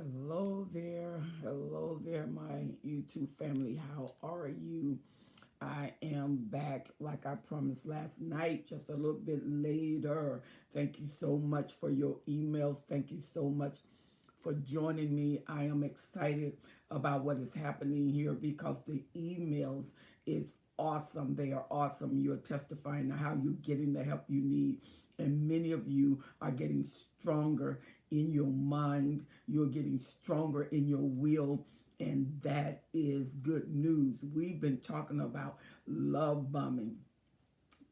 Hello there, my YouTube family. How are you? I am back like I promised last night, just a little bit later. Thank you so much for your emails. Thank you so much for joining me. I am excited about what is happening here because the emails is awesome. They are awesome. You're testifying to how you're getting the help you need. And many of you are getting stronger in your mind. You're getting stronger in your will. And that is good news. We've been talking about love bombing,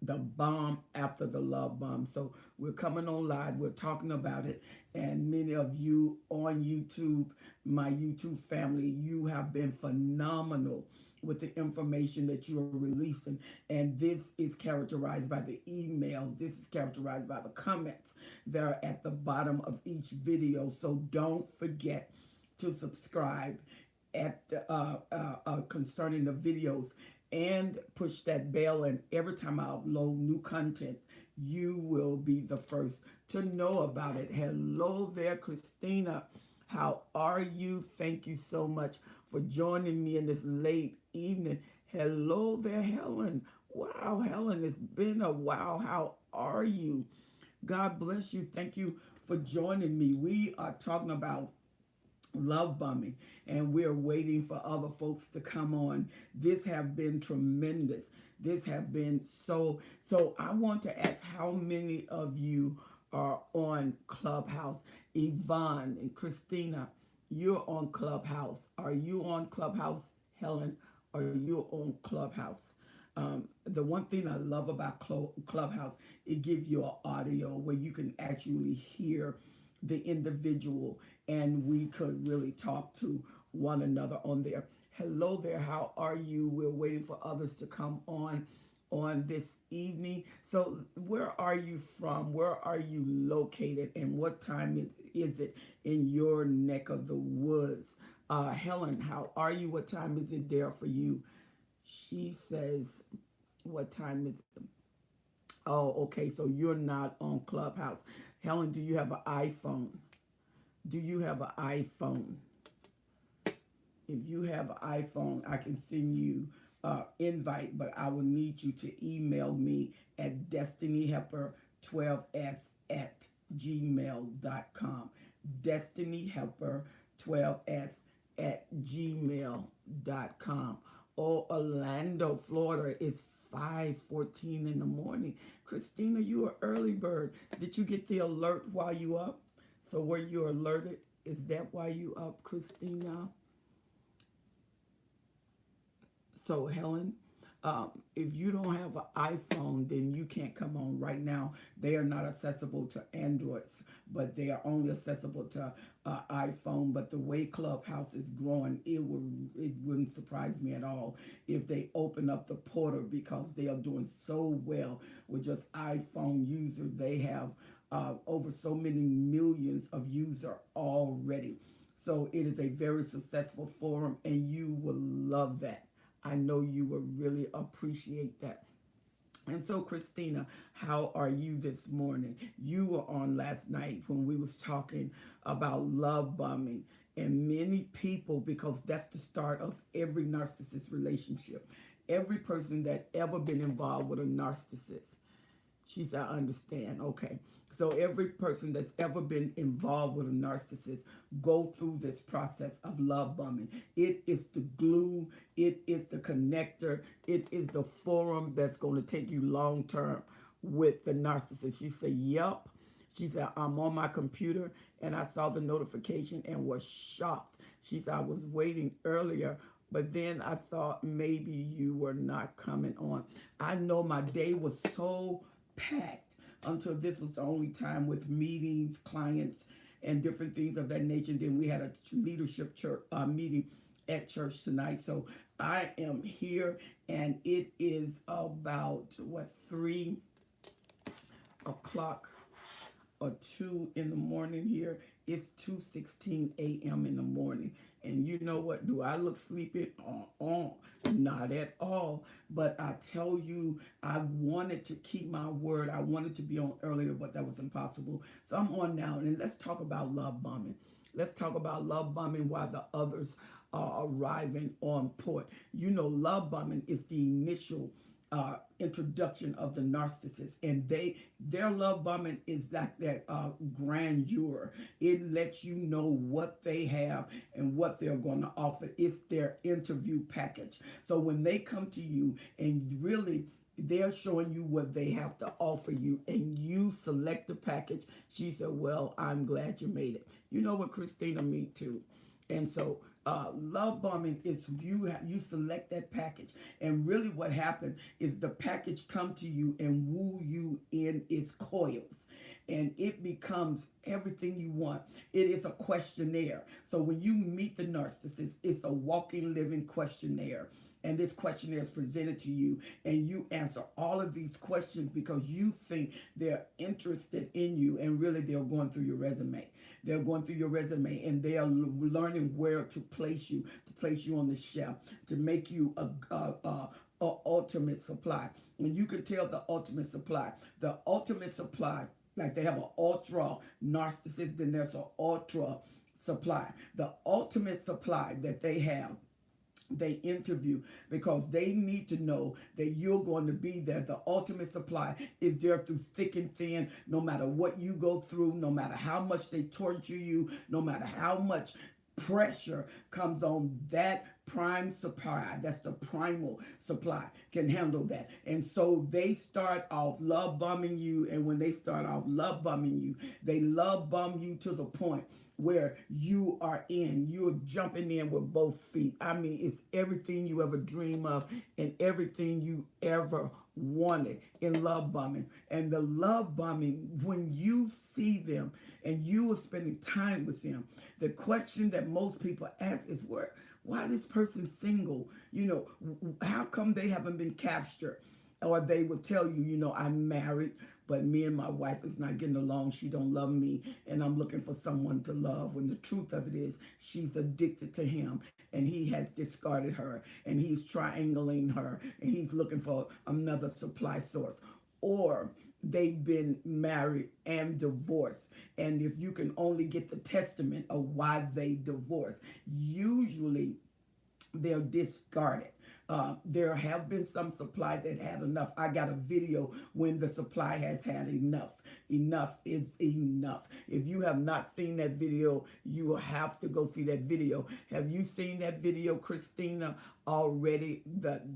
the bomb after the love bomb. So we're coming on live. We're talking about it. And many of you on YouTube, my YouTube family, you have been phenomenal with the information that you are releasing. And this is characterized by the emails. This is characterized by the comments that are at the bottom of each video. So don't forget to subscribe at concerning the videos and push that bell, and every time I upload new content, you will be the first to know about it. Hello there, Christina. How are you? Thank you so much for joining me in this late evening. Hello there, Helen. Wow, Helen, it's been a while. How are you? God bless you. Thank you for joining me. We are talking about love bombing, and we're waiting for other folks to come on. This have been tremendous. This have been so I want to ask how many of you are on Clubhouse. Yvonne and Christina, you're on Clubhouse. Are you on Clubhouse? Helen, are you on Clubhouse? The one thing I love about Clubhouse, it gives you an audio where you can actually hear the individual, and we could really talk to one another on there. Hello there, how are you? We're waiting for others to come on this evening. So where are you from? Where are you located? And what time is it in your neck of the woods? Helen, how are you? What time is it there for you? She says, what time is it? Oh, okay, so you're not on Clubhouse. Helen, do you have an iPhone? Do you have an iPhone? If you have an iPhone, I can send you invite, but I will need you to email me at destinyhelper12s at gmail.com. Destinyhelper12s at gmail.com. Oh, Orlando, Florida is 5:14 in the morning. Christina, you are early bird. Did you get the alert while you up? So were you alerted? Is that why you up, Christina? So Helen, if you don't have an iPhone, then you can't come on right now. They are not accessible to Androids, but they are only accessible to iPhone. But the way Clubhouse is growing, it wouldn't surprise me at all if they open up the portal, because they are doing so well with just iPhone users. They have over so many millions of users already. So it is a very successful forum, and you will love that. I know you will really appreciate that. And so, Christina, how are you this morning? You were on last night when we was talking about love bombing. And many people, because that's the start of every narcissist relationship, every person that ever been involved with a narcissist. She said, I understand. Okay. So every person that's ever been involved with a narcissist go through this process of love bombing. It is the glue. It is the connector. It is the forum that's going to take you long term with the narcissist. She said, yep. She said, I'm on my computer and I saw the notification and was shocked. She said, I was waiting earlier, but then I thought maybe you were not coming on. I know my day was so packed until this was the only time with meetings, clients, and different things of that nature. Then we had a leadership church meeting at church tonight. So I am here, and it is about 3 o'clock. or 2 in the morning here. It's 2:16 a.m. in the morning. And you know what? Do I look sleepy? Not at all. But I tell you, I wanted to keep my word. I wanted to be on earlier, but that was impossible. So I'm on now. And let's talk about love bombing. Let's talk about love bombing while the others are arriving on port. You know, love bombing is the initial introduction of the narcissist, and their love bombing is like that grandeur. It lets you know what they have and what they're going to offer. It's their interview package. So when they come to you and really they're showing you what they have to offer you, and you select the package. She said, well, I'm glad you made it. You know what, Christina, me too. And so love bombing is you select that package, and really what happened is the package come to you and woo you in its coils, and it becomes everything you want. It is a questionnaire. So when you meet the narcissist, it's a walking, living questionnaire. And this questionnaire is presented to you, and you answer all of these questions because you think they're interested in you, and really they're going through your resume. They're going through your resume, and they are learning where to place you on the shelf, to make you a ultimate supply. And you can tell the ultimate supply. The ultimate supply, like they have an ultra narcissist, then there's an ultra supply. The ultimate supply that they have, they interview because they need to know that you're going to be there. The ultimate supply is there through thick and thin, no matter what you go through, no matter how much they torture you, no matter how much pressure comes on. That prime supply, that's the primal supply, can handle that. And so they start off love bombing you, and when they start off love bombing you, they love bomb you to the point where you're jumping in with both feet. I mean, it's everything you ever dream of and everything you ever wanted in love bombing. And the love bombing, when you see them and you are spending time with them, the question that most people ask is, why this person single? You know, how come they haven't been captured? Or they would tell you, you know, I'm married, but me and my wife is not getting along. She don't love me, and I'm looking for someone to love. When the truth of it is, she's addicted to him, and he has discarded her, and he's triangling her, and he's looking for another supply source. Or they've been married and divorced. And if you can only get the testament of why they divorced, usually they're discarded. There have been some supply that had enough. I got a video when the supply has had enough. Enough is enough. If you have not seen that video, you will have to go see that video. Have you seen that video, Christina, already?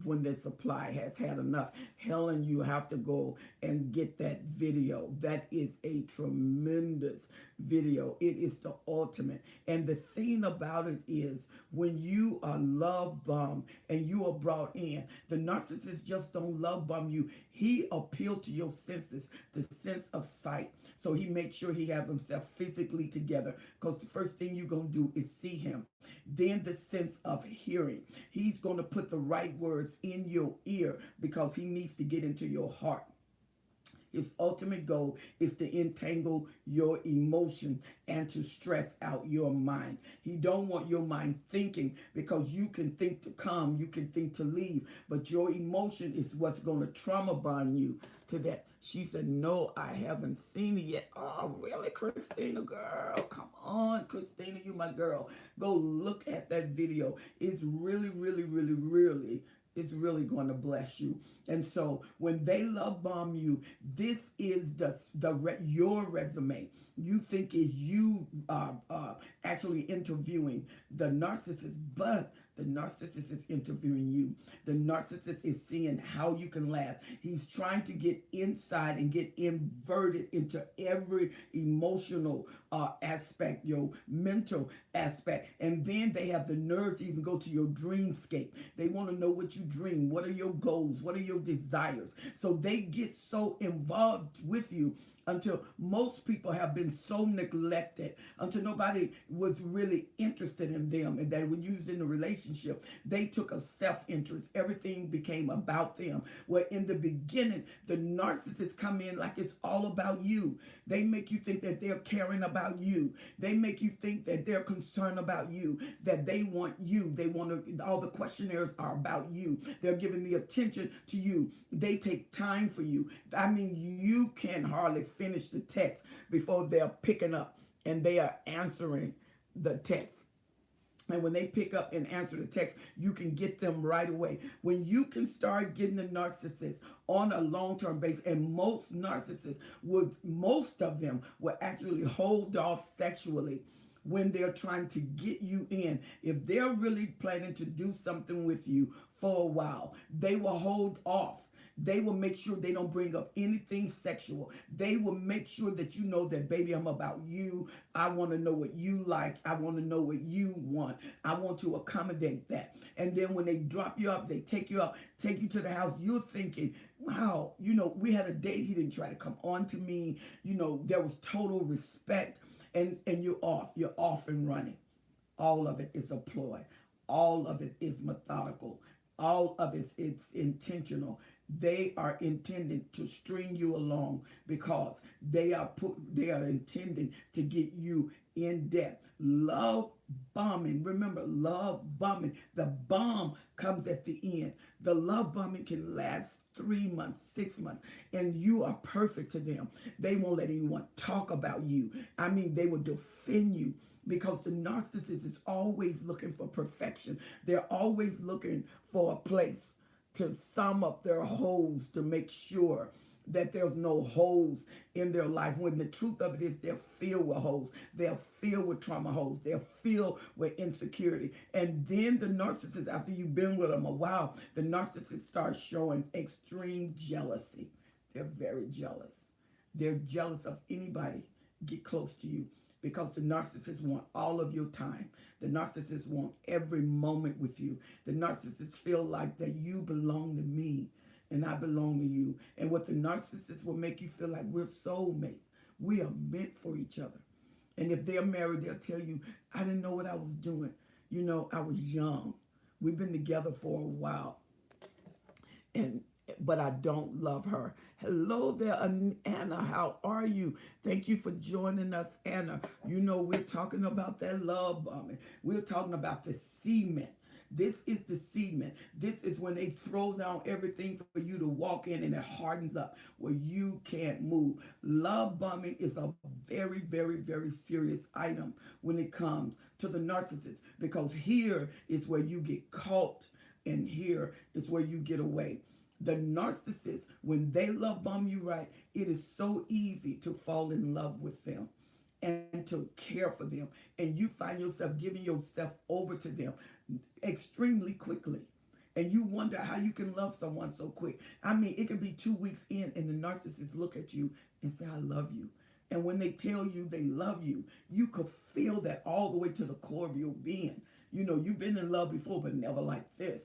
When the supply has had enough. Helen, you have to go and get that video. That is a tremendous video. It is the ultimate. And the thing about it is, when you are love bombed and you are brought in, the narcissist just don't love bomb you. He appealed to your senses, the sense of sight. So he makes sure he has himself physically together, because the first thing you're going to do is see him. Then the sense of hearing. He's going to put the right words in your ear because he needs to get into your heart. His ultimate goal is to entangle your emotion and to stress out your mind. He don't want your mind thinking, because you can think to come, you can think to leave, but your emotion is what's going to trauma bond you to that. She said, no, I haven't seen it yet. Oh, really, Christina, girl? Come on, Christina, you my girl. Go look at that video. It's really, really, really, really, it's really going to bless you. And so when they love bomb you, this is your resume. You think is you actually interviewing the narcissist, but the narcissist is interviewing you. The narcissist is seeing how you can last. He's trying to get inside and get inverted into every emotional aspect, your mental aspect. And then they have the nerve to even go to your dreamscape. They want to know what you dream. What are your goals? What are your desires? So they get so involved with you until most people have been so neglected, until nobody was really interested in them, and that when you was in a relationship, they took a self-interest. Everything became about them. Well, in the beginning, the narcissists come in like it's all about you. They make you think that they're caring about you. They make you think that they're concerned about you, that they want you. They want to, all the questionnaires are about you. They're giving the attention to you. They take time for you. I mean, you can hardly finish the text before they're picking up and they are answering the text. And when they pick up and answer the text, you can get them right away. When you can start getting the narcissist on a long-term basis, and most narcissists would, most of them will actually hold off sexually when they're trying to get you in. If they're really planning to do something with you for a while, they will hold off. They will make sure they don't bring up anything sexual. They will make sure that you know that, baby, I'm about you. I want to know what you like. I want to know what you want. I want to accommodate that. And then when they drop you off, they take you up, take you to the house, you're thinking, wow, we had a date. He didn't try to come on to me. There was total respect. And you're off. You're off and running. All of it is a ploy. All of it is methodical. All of it is intentional. They are intended to string you along because they are intending to get you in debt. Love bombing. Remember, love bombing. The bomb comes at the end. The love bombing can last 3 months, 6 months, and you are perfect to them. They won't let anyone talk about you. I mean, they will defend you, because the narcissist is always looking for perfection. They're always looking for a place to sum up their holes, to make sure that there's no holes in their life, when the truth of it is they're filled with holes. They're filled with trauma holes. They're filled with insecurity. And then the narcissist, after you've been with them a while, the narcissist starts showing extreme jealousy. They're very jealous. They're jealous of anybody get close to you, because the narcissists want all of your time. The narcissists want every moment with you. The narcissists feel like that you belong to me and I belong to you. And what the narcissist will make you feel like, we're soulmates. We are meant for each other. And if they're married, they'll tell you, I didn't know what I was doing. I was young. We've been together for a while. But I don't love her. Hello there, Anna. How are you? Thank you for joining us, Anna. We're talking about that love bombing. We're talking about the cement. This is the cement. This is when they throw down everything for you to walk in, and it hardens up where you can't move. Love bombing is a very, very, very serious item when it comes to the narcissist, because here is where you get caught, and here is where you get away. The narcissist, when they love bomb you right, it is so easy to fall in love with them and to care for them. And you find yourself giving yourself over to them extremely quickly. And you wonder how you can love someone so quick. I mean, it can be 2 weeks in and the narcissist look at you and say, I love you. And when they tell you they love you, you could feel that all the way to the core of your being. You've been in love before, but never like this.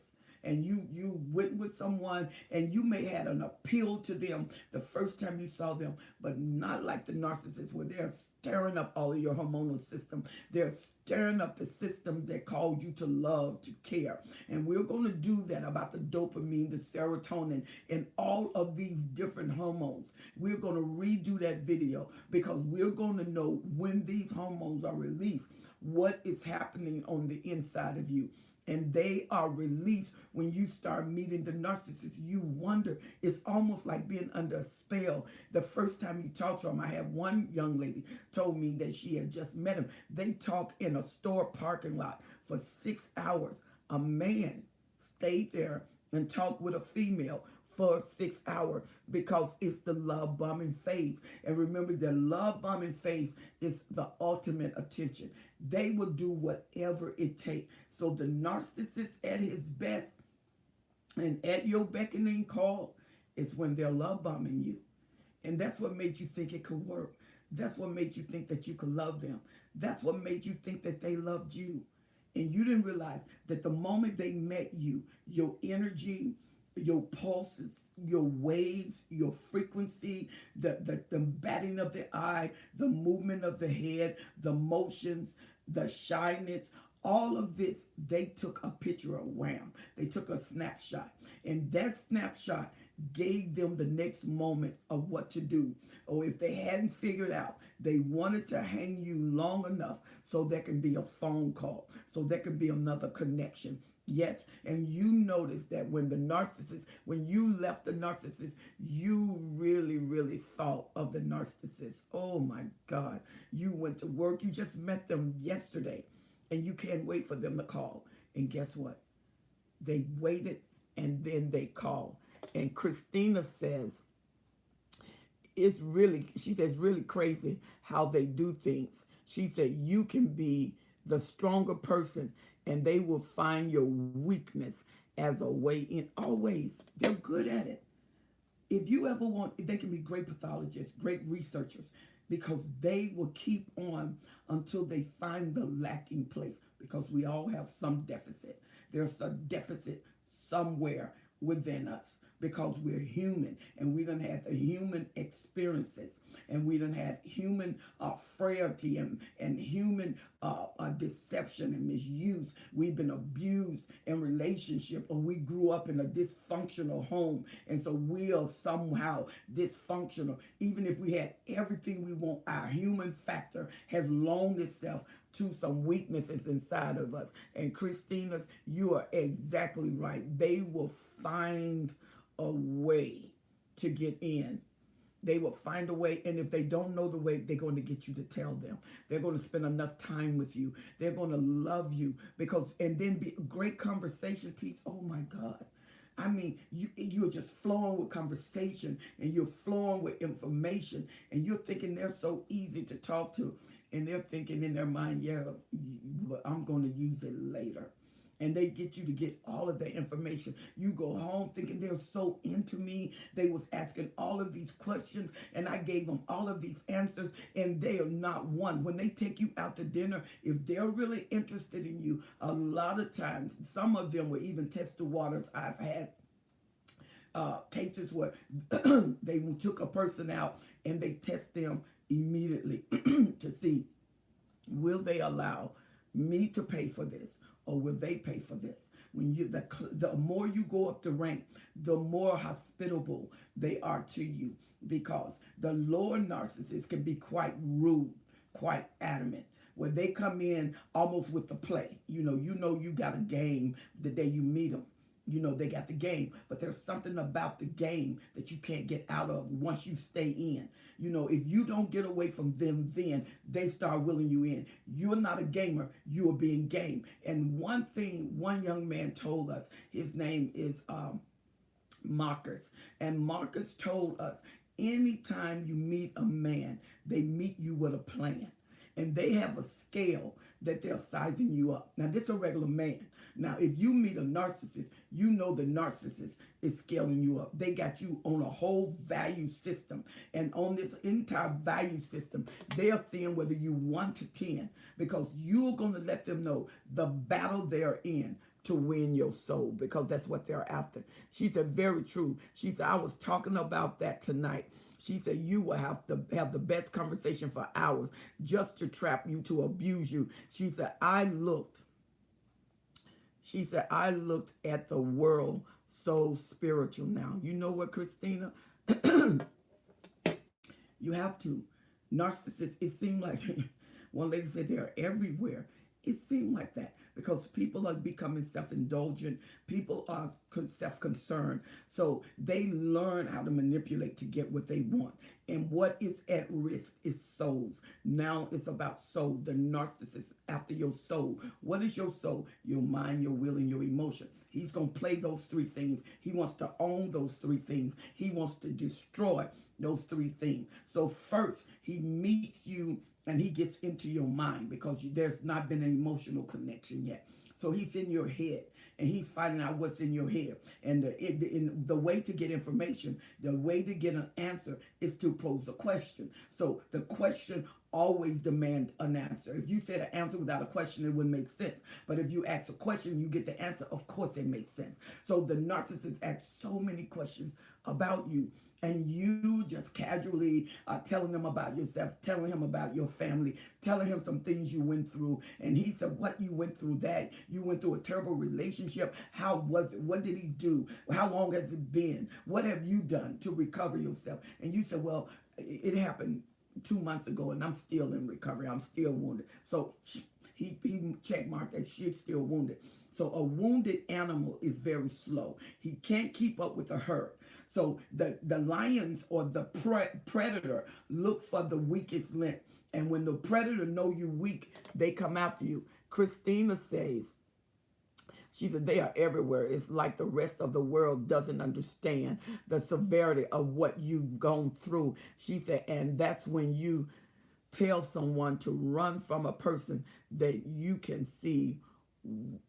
And you went with someone, and you may had an appeal to them the first time you saw them, but not like the narcissist, where they're stirring up all of your hormonal system. They're stirring up the systems that cause you to love, to care. And we're going to do that about the dopamine, the serotonin, and all of these different hormones. We're going to redo that video, because we're going to know when these hormones are released, what is happening on the inside of you. And they are released when you start meeting the narcissist. You wonder, it's almost like being under a spell. The first time you talk to them, I had one young lady told me that she had just met him. They talked in a store parking lot for 6 hours. A man stayed there and talked with a female for 6 hours, because it's the love bombing phase. And remember, the love bombing phase is the ultimate attention. They will do whatever it takes. So the narcissist at his best and at your beckoning call is when they're love bombing you. And that's what made you think it could work. That's what made you think that you could love them. That's what made you think that they loved you. And you didn't realize that the moment they met you, your energy, your pulses, your waves, your frequency, the batting of the eye, the movement of the head, the motions, the shyness, all of this, they took a picture of wham. They took a snapshot. And that snapshot gave them the next moment of what to do. Or if they hadn't figured out, they wanted to hang you long enough so there can be a phone call, so there can be another connection. Yes, and you notice that when you left the narcissist, you really, really thought of the narcissist. Oh my God. You went to work, you just met them yesterday, and you can't wait for them to call. And guess what? They waited and then they called. And Christina says, she says, really crazy how they do things. She said, you can be the stronger person and they will find your weakness as a way in. Always. They're good at it. If you ever want, they can be great pathologists, great researchers, because they will keep on until they find the lacking place, because we all have some deficit. There's a deficit somewhere within us, because we're human and we done had the human experiences, and we done had human frailty and human deception and misuse. We've been abused in relationship, or we grew up in a dysfunctional home, and so we are somehow dysfunctional. Even if we had everything we want, our human factor has loaned itself to some weaknesses inside of us. And Christina's, you are exactly right. They will find a way to get in. They will find a way, and if they don't know the way, they're going to get you to tell them. They're going to spend enough time with you. They're going to love you, and then be a great conversation piece. Oh my God. I mean, you're just flowing with conversation, and you're flowing with information, and you're thinking they're so easy to talk to, and they're thinking in their mind, yeah, but I'm going to use it later. And they get you to get all of that information. You go home thinking they're so into me. They was asking all of these questions, and I gave them all of these answers, and they are not one. When they take you out to dinner, if they're really interested in you, a lot of times, some of them will even test the waters. I've had cases where they took a person out and they test them immediately to see, will they allow me to pay for this, or will they pay for this? When the more you go up the rank, the more hospitable they are to you, because the lower narcissists can be quite rude, quite adamant. When they come in almost with the play, you got a game the day you meet them. They got the game, but there's something about the game that you can't get out of once you stay in. If you don't get away from them, then they start willing you in. You're not a gamer, you are being game. And one thing one young man told us, his name is Marcus, and Marcus told us, anytime you meet a man, they meet you with a plan. And they have a scale that they're sizing you up. Now, this is a regular man. Now, if you meet a narcissist, you know the narcissist is scaling you up. They got you on a whole value system. And on this entire value system, they are seeing whether you 1 to 10, because you're going to let them know the battle they're in to win your soul, because that's what they're after. She said, very true. She said, I was talking about that tonight. She said, you will have to have the best conversation for hours just to trap you, to abuse you. She said, I looked at the world so spiritual now. You know what, Christina? You have to. Narcissists, it seemed like, one lady said they're everywhere. It seemed like that, because people are becoming self-indulgent. People are self-concerned. So they learn how to manipulate to get what they want. And what is at risk is souls. Now it's about soul. The narcissist after your soul. What is your soul? Your mind, your will, and your emotion. He's going to play those 3 things. He wants to own those 3 things. He wants to destroy those 3 things. So first, he meets you and he gets into your mind, because there's not been an emotional connection yet. So he's in your head, and he's finding out what's in your head. And the way to get information, the way to get an answer is to pose a question. So the question always demands an answer. If you said an answer without a question, it wouldn't make sense. But if you ask a question, you get the answer. Of course it makes sense. So the narcissist asks so many questions about you, and you just casually telling them about yourself, telling him about your family, telling him some things you went through. And he said, what you went through, that you went through a terrible relationship. How was it? What did he do? How long has it been? What have you done to recover yourself? And you said, well, it happened 2 months ago and I'm still in recovery. I'm still wounded. So he check marked that she's still wounded. So a wounded animal is very slow. He can't keep up with the herd. So the lions or the predator look for the weakest link. And when the predator know you weak, they come after you. Christina says, she said, they are everywhere. It's like the rest of the world doesn't understand the severity of what you've gone through. She said, and that's when you tell someone to run from a person that you can see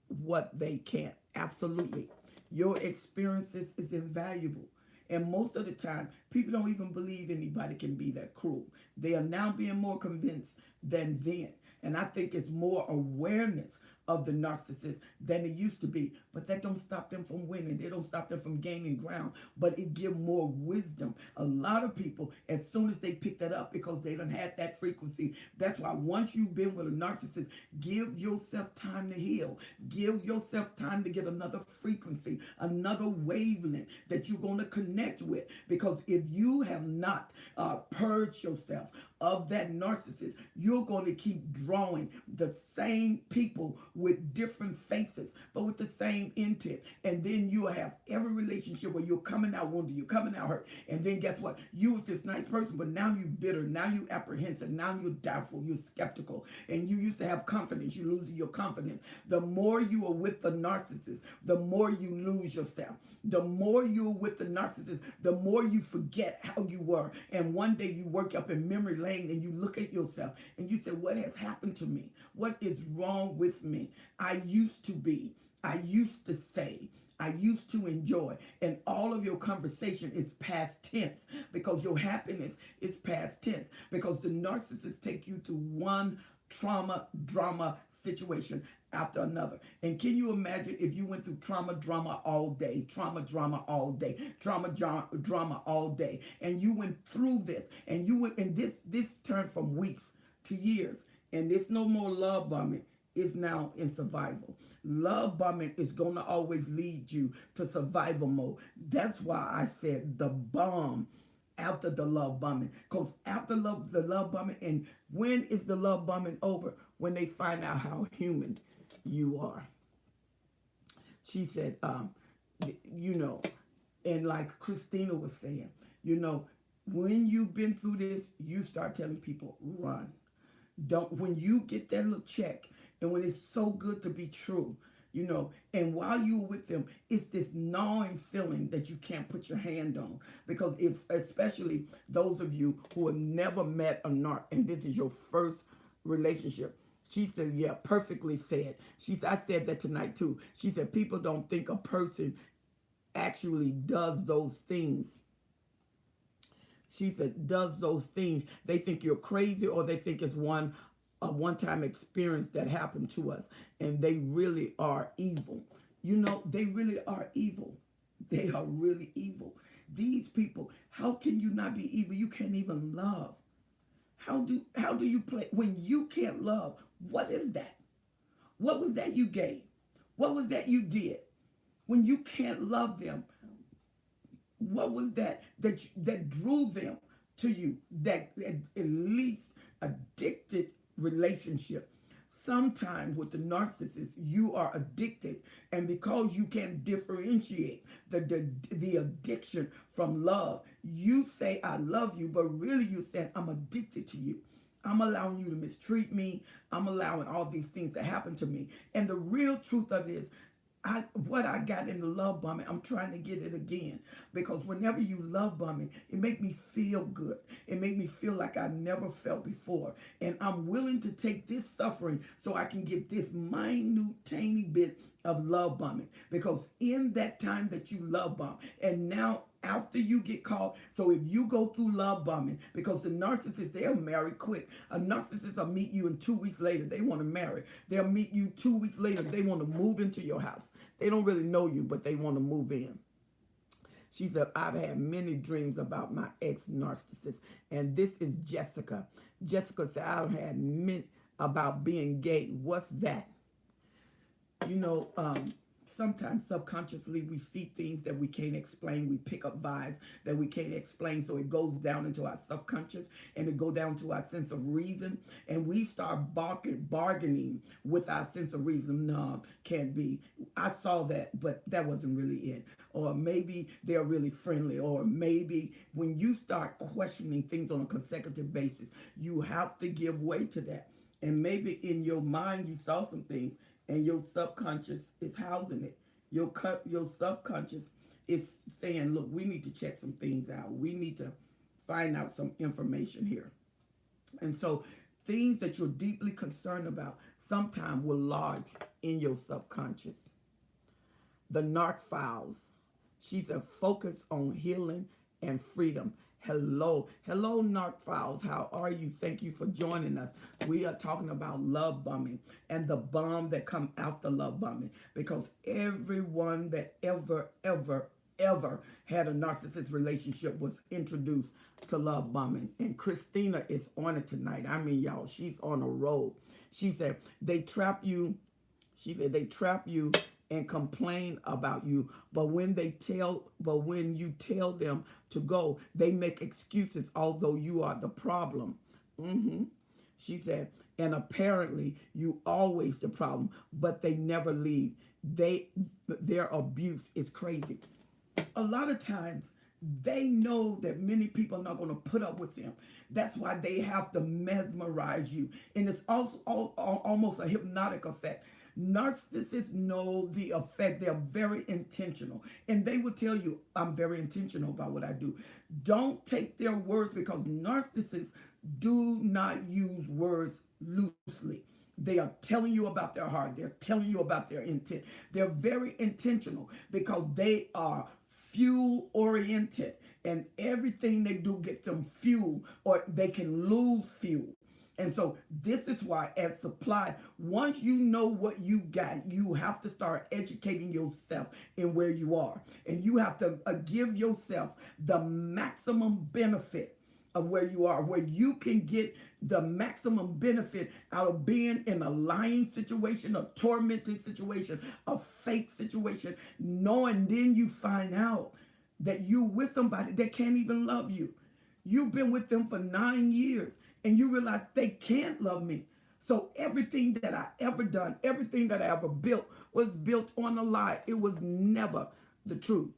what they can't. Absolutely. Your experiences is invaluable. And most of the time, people don't even believe anybody can be that cruel. They are now being more convinced than then. And I think it's more awareness of the narcissist than it used to be. But that don't stop them from winning. They don't stop them from gaining ground. But it gives more wisdom. A lot of people, as soon as they pick that up, because they done had that frequency, that's why once you've been with a narcissist, give yourself time to heal. Give yourself time to get another frequency, another wavelength that you're going to connect with. Because if you have not purged yourself of that narcissist, you're going to keep drawing the same people with different faces, but with the same intent. And then you'll have every relationship where you're coming out wounded, you're coming out hurt. And then guess what? You was this nice person, but now you're bitter, now you're apprehensive, now you're doubtful, you're skeptical. And you used to have confidence, you're losing your confidence. The more you are with the narcissist, the more you lose yourself. The more you're with the narcissist, the more you forget how you were. And one day you work up in memory lane and you look at yourself and you say, what has happened to me? What is wrong with me? I used to be, I used to say, I used to enjoy. And all of your conversation is past tense because your happiness is past tense, because the narcissists take you through one trauma, drama situation after another. And can you imagine if you went through trauma, drama all day, trauma, drama all day, trauma, drama all day, and you went through this, and you went, and this turned from weeks to years, and there's no more love bombing. Is now in survival. Love bombing is going to always lead you to survival mode. That's why I said the bomb after the love bombing. Because after the love bombing, and when is the love bombing over? When they find out how human you are. She said, and like Christina was saying, when you've been through this, you start telling people, run. When you get that little check, and when it's so good to be true, and while you're with them, it's this gnawing feeling that you can't put your hand on. Because especially those of you who have never met a narc, and this is your first relationship. She said, yeah, perfectly said. I said that tonight too. She said, people don't think a person actually does those things. She said, does those things. They think you're crazy, or they think it's a one-time experience that happened to us, and they really are evil. They really are evil. They are really evil. These people, how can you not be evil? You can't even love. How do you play when you can't love? What is that? What was that you gave? What was that you did? When you can't love them, what was that drew them to you, that at least addicted relationship? Sometimes with the narcissist, you are addicted, and because you can't differentiate the addiction from love, you say, I love you, but really you said, I'm addicted to you. I'm allowing you to mistreat me. I'm allowing all these things to happen to me. And the real truth of it is, what I got in the love bombing, I'm trying to get it again. Because whenever you love bombing, it make me feel good. It make me feel like I never felt before. And I'm willing to take this suffering so I can get this minute, tiny bit of love bombing. Because in that time that you love bomb, and now after you get caught, so if you go through love bombing, because the narcissist, they'll marry quick. A narcissist will meet you, and 2 weeks later, they want to marry. They'll meet you 2 weeks later, they want to move into your house. They don't really know you, but they want to move in. She said, I've had many dreams about my ex-narcissist. And this is Jessica. Jessica said, I've had many about being gay. What's that? You know, sometimes subconsciously we see things that we can't explain. We pick up vibes that we can't explain. So it goes down into our subconscious and it go down to our sense of reason. And we start bargaining with our sense of reason. No, can't be. I saw that, but that wasn't really it. Or maybe they're really friendly. Or maybe when you start questioning things on a consecutive basis, you have to give way to that. And maybe in your mind you saw some things and your subconscious is housing it. Your subconscious is saying, look, we need to check some things out. We need to find out some information here. And so things that you're deeply concerned about sometimes will lodge in your subconscious. The Narc Files. She's a focus on healing and freedom. Hello, Narc Files. How are you? Thank you for joining us. We are talking about love bombing and the bomb that come after love bombing, because everyone that ever had a narcissist relationship was introduced to love bombing. And Christina is on it tonight. I mean, y'all, she's on a roll. She said they trap you. She said they trap you and complain about you, but when you tell them to go, they make excuses, although you are the problem. She said, and apparently you always the problem, but they never leave. Their abuse is crazy. A lot of times they know that many people are not going to put up with them. That's why they have to mesmerize you, and it's also almost a hypnotic effect. Narcissists know the effect. They're very intentional. And they will tell you, I'm very intentional about what I do. Don't take their words, because narcissists do not use words loosely. They are telling you about their heart. They're telling you about their intent. They're very intentional because they are fuel oriented. And everything they do get them fuel, or they can lose fuel. And so this is why, as supply, once you know what you got, you have to start educating yourself in where you are. And you have to give yourself the maximum benefit of where you are, where you can get the maximum benefit out of being in a lying situation, a tormented situation, a fake situation, knowing then you find out that you with somebody that can't even love you. You've been with them for 9 years. And you realize they can't love me. So everything that I ever done, everything that I ever built was built on a lie. It was never the truth.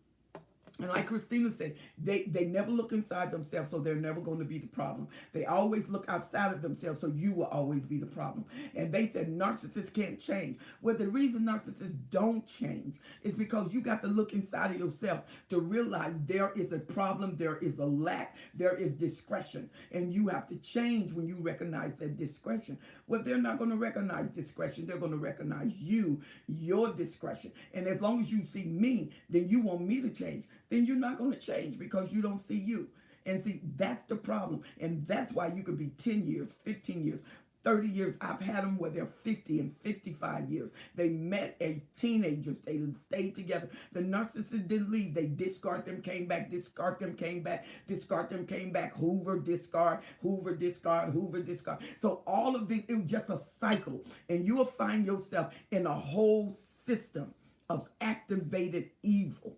And like Christina said, they never look inside themselves, so they're never going to be the problem. They always look outside of themselves, so you will always be the problem. And they said narcissists can't change. Well, the reason narcissists don't change is because you got to look inside of yourself to realize there is a problem, there is a lack, there is discretion. And you have to change when you recognize that discretion. Well, they're not going to recognize discretion. They're going to recognize you, your discretion. And as long as you see me, then you want me to change. Then you're not going to change because you don't see you. And see, that's the problem. And that's why you could be 10 years, 15 years, 30 years. I've had them where they're 50 and 55 years. They met as teenagers. They stayed together. The narcissist didn't leave. They discard them, came back, discard them, came back, discard them, came back, Hoover, discard, Hoover, discard, Hoover, discard. So all of this, it was just a cycle. And you will find yourself in a whole system of activated evil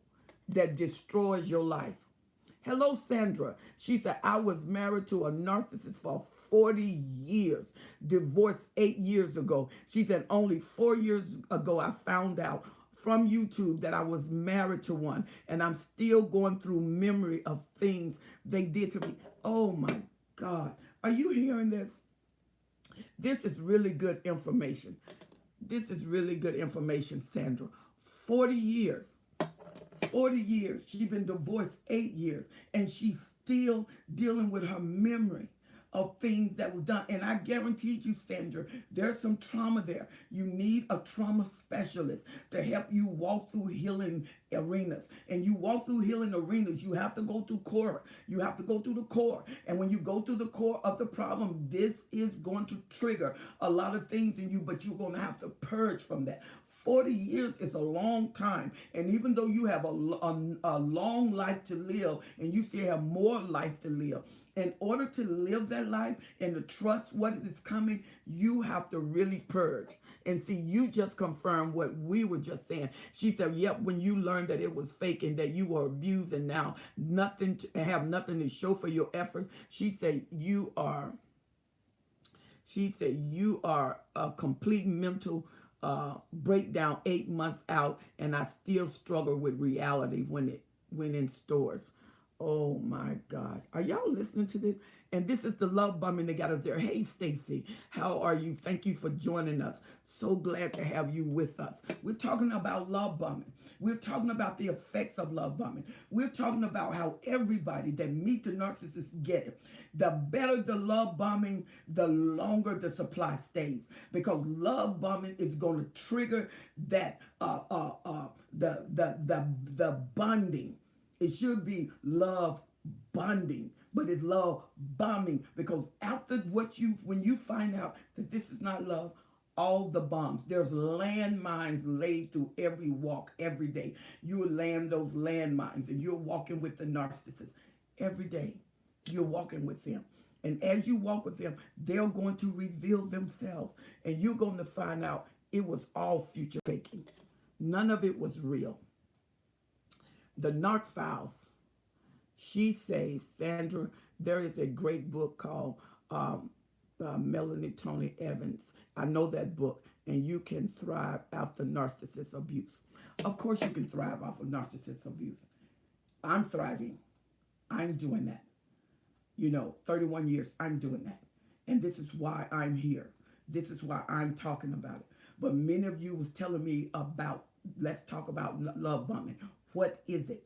that destroys your life. Hello, Sandra. She said, I was married to a narcissist for 40 years, divorced 8 years ago. She said, only 4 years ago, I found out from YouTube that I was married to one, and I'm still going through memory of things they did to me. Oh my God. Are you hearing this? This is really good information. This is really good information, Sandra. 40 years. 40 years. She's been divorced 8 years, and she's still dealing with her memory of things that was done. And I guarantee you, Sandra, there's some trauma there. You need a trauma specialist to help you walk through healing arenas. And you walk through healing arenas, you have to go through core. You have to go through the core. And when you go through the core of the problem, this is going to trigger a lot of things in you, but you're going to have to purge from that. 40 years is a long time. And even though you have a long life to live and you still have more life to live, in order to live that life and to trust what is coming, you have to really purge. And see, you just confirmed what we were just saying. She said, yep, when you learned that it was fake and that you were abused and now have nothing to show for your efforts, she said you are a complete mental breakdown 8 months out, and I still struggle with reality when it went in stores. Oh my God. Are y'all listening to this? And this is the love bombing that got us there. Hey, Stacy, how are you? Thank you for joining us. So glad to have you with us. We're talking about love bombing. We're talking about the effects of love bombing. We're talking about how everybody that meet the narcissist get it. The better the love bombing, the longer the supply stays. Because love bombing is going to trigger that the bonding. It should be love bonding, but it's love bombing, because after when you find out that this is not love, all the bombs, there's landmines laid through every walk every day. You land those landmines and you're walking with the narcissist every day. You're walking with them. And as you walk with them, they're going to reveal themselves, and you're going to find out it was all future faking. None of it was real. The Narc Files. She says, Sandra, there is a great book called Melanie Tony Evans. I know that book. And you can thrive after narcissist abuse. Of course you can thrive off of narcissist abuse. I'm thriving. I'm doing that. 31 years, I'm doing that. And this is why I'm here. This is why I'm talking about it. But many of you was telling me about, let's talk about love bombing. What is it?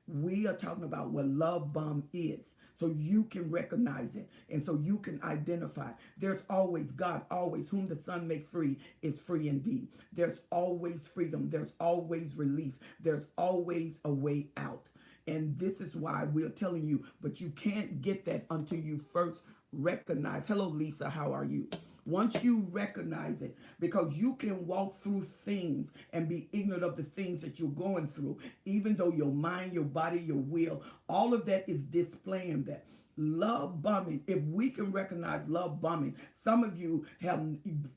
We are talking about what love bomb is, so you can recognize it and so you can identify. There's always, God always, whom the Son make free is free indeed. There's always freedom. There's always release. There's always a way out. And this is why we're telling you, but you can't get that until you first recognize. Hello, Lisa, how are you? Once you recognize it, because you can walk through things and be ignorant of the things that you're going through, even though your mind, your body, your will, all of that is displaying that. Love bombing, if we can recognize love bombing, some of you have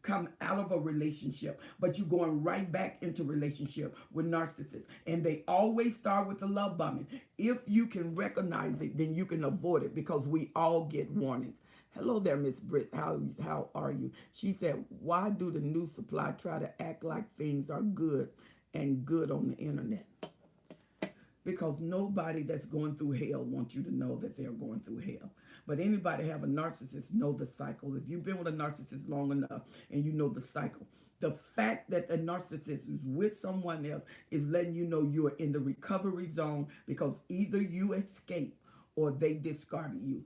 come out of a relationship, but you're going right back into relationship with narcissists. And they always start with the love bombing. If you can recognize it, then you can avoid it, because we all get warnings. Hello there, Miss Britt. How are you? She said, why do the new supply try to act like things are good and good on the internet? Because nobody that's going through hell wants you to know that they're going through hell. But anybody have a narcissist know the cycle. If you've been with a narcissist long enough and you know the cycle, the fact that the narcissist is with someone else is letting you know you're in the recovery zone, because either you escape or they discarded you.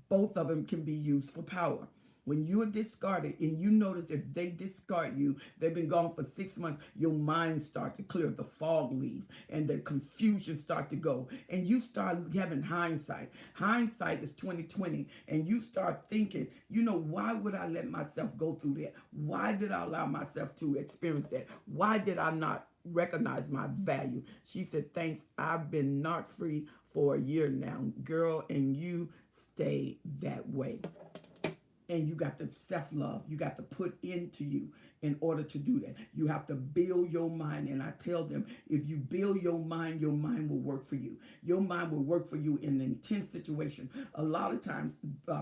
Both of them can be used for power. When you are discarded and you notice if they discard you, they've been gone for 6 months, your mind starts to clear, the fog leaves, and the confusion start to go. And you start having hindsight. Hindsight is 20/20. And you start thinking, why would I let myself go through that? Why did I allow myself to experience that? Why did I not recognize my value? She said, thanks, I've been narc free for a year now, girl, and you stay that way. And you got to self-love. You got to put into you in order to do that. You have to build your mind. And I tell them, if you build your mind will work for you. Your mind will work for you in an intense situation. A lot of times,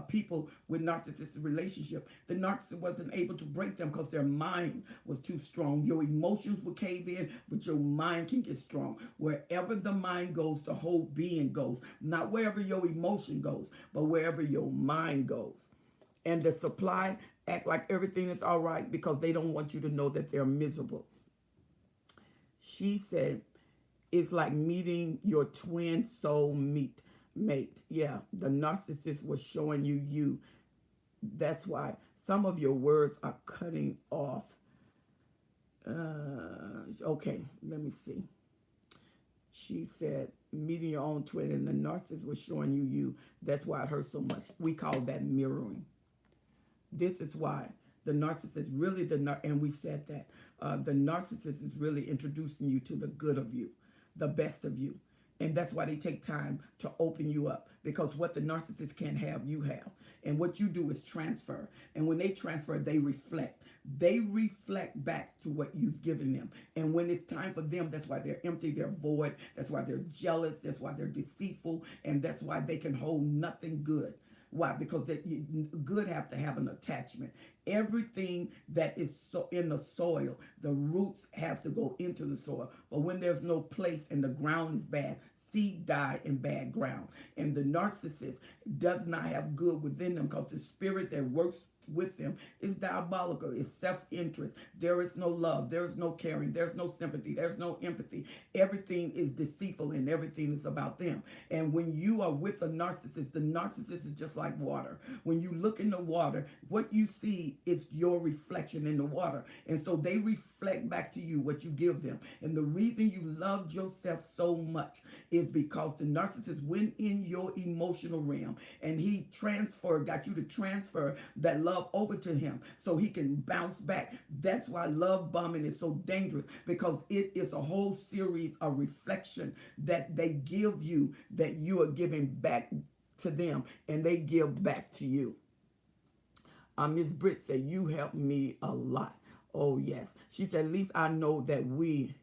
people with narcissistic relationship, the narcissist wasn't able to break them because their mind was too strong. Your emotions will cave in, but your mind can get strong. Wherever the mind goes, the whole being goes. Not wherever your emotion goes, but wherever your mind goes. And the supply act like everything is all right because they don't want you to know that they're miserable. She said, it's like meeting your twin soul mate. Yeah, the narcissist was showing you That's why some of your words are cutting off. Okay, let me see. She said, meeting your own twin and the narcissist was showing you you. That's why it hurts so much. We call that mirroring. This is why the narcissist really and we said that the narcissist is really introducing you to the good of you, the best of you. And that's why they take time to open you up, because what the narcissist can't have, you have. And what you do is transfer. And when they transfer, they reflect. They reflect back to what you've given them. And when it's time for them, that's why they're empty, they're void. That's why they're jealous. That's why they're deceitful. And that's why they can hold nothing good. Why? Because good have to have an attachment. Everything that is so in the soil, the roots have to go into the soil. But when there's no place and the ground is bad, seed die in bad ground. And the narcissist does not have good within them, because the spirit that works with them is diabolical. It's self-interest. There is no love. There is no caring. There's no sympathy. There's no empathy. Everything is deceitful and everything is about them. And when you are with a narcissist, the narcissist is just like water. When you look in the water, what you see is your reflection in the water. And so they reflect back to you what you give them. And the reason you loved yourself so much is because the narcissist went in your emotional realm and he got you to transfer that love over to him so he can bounce back. That's why love bombing is so dangerous, because it is a whole series of reflection that they give you, that you are giving back to them and they give back to you. Miss Britt said, you helped me a lot. Oh, yes. She said, at least I know that we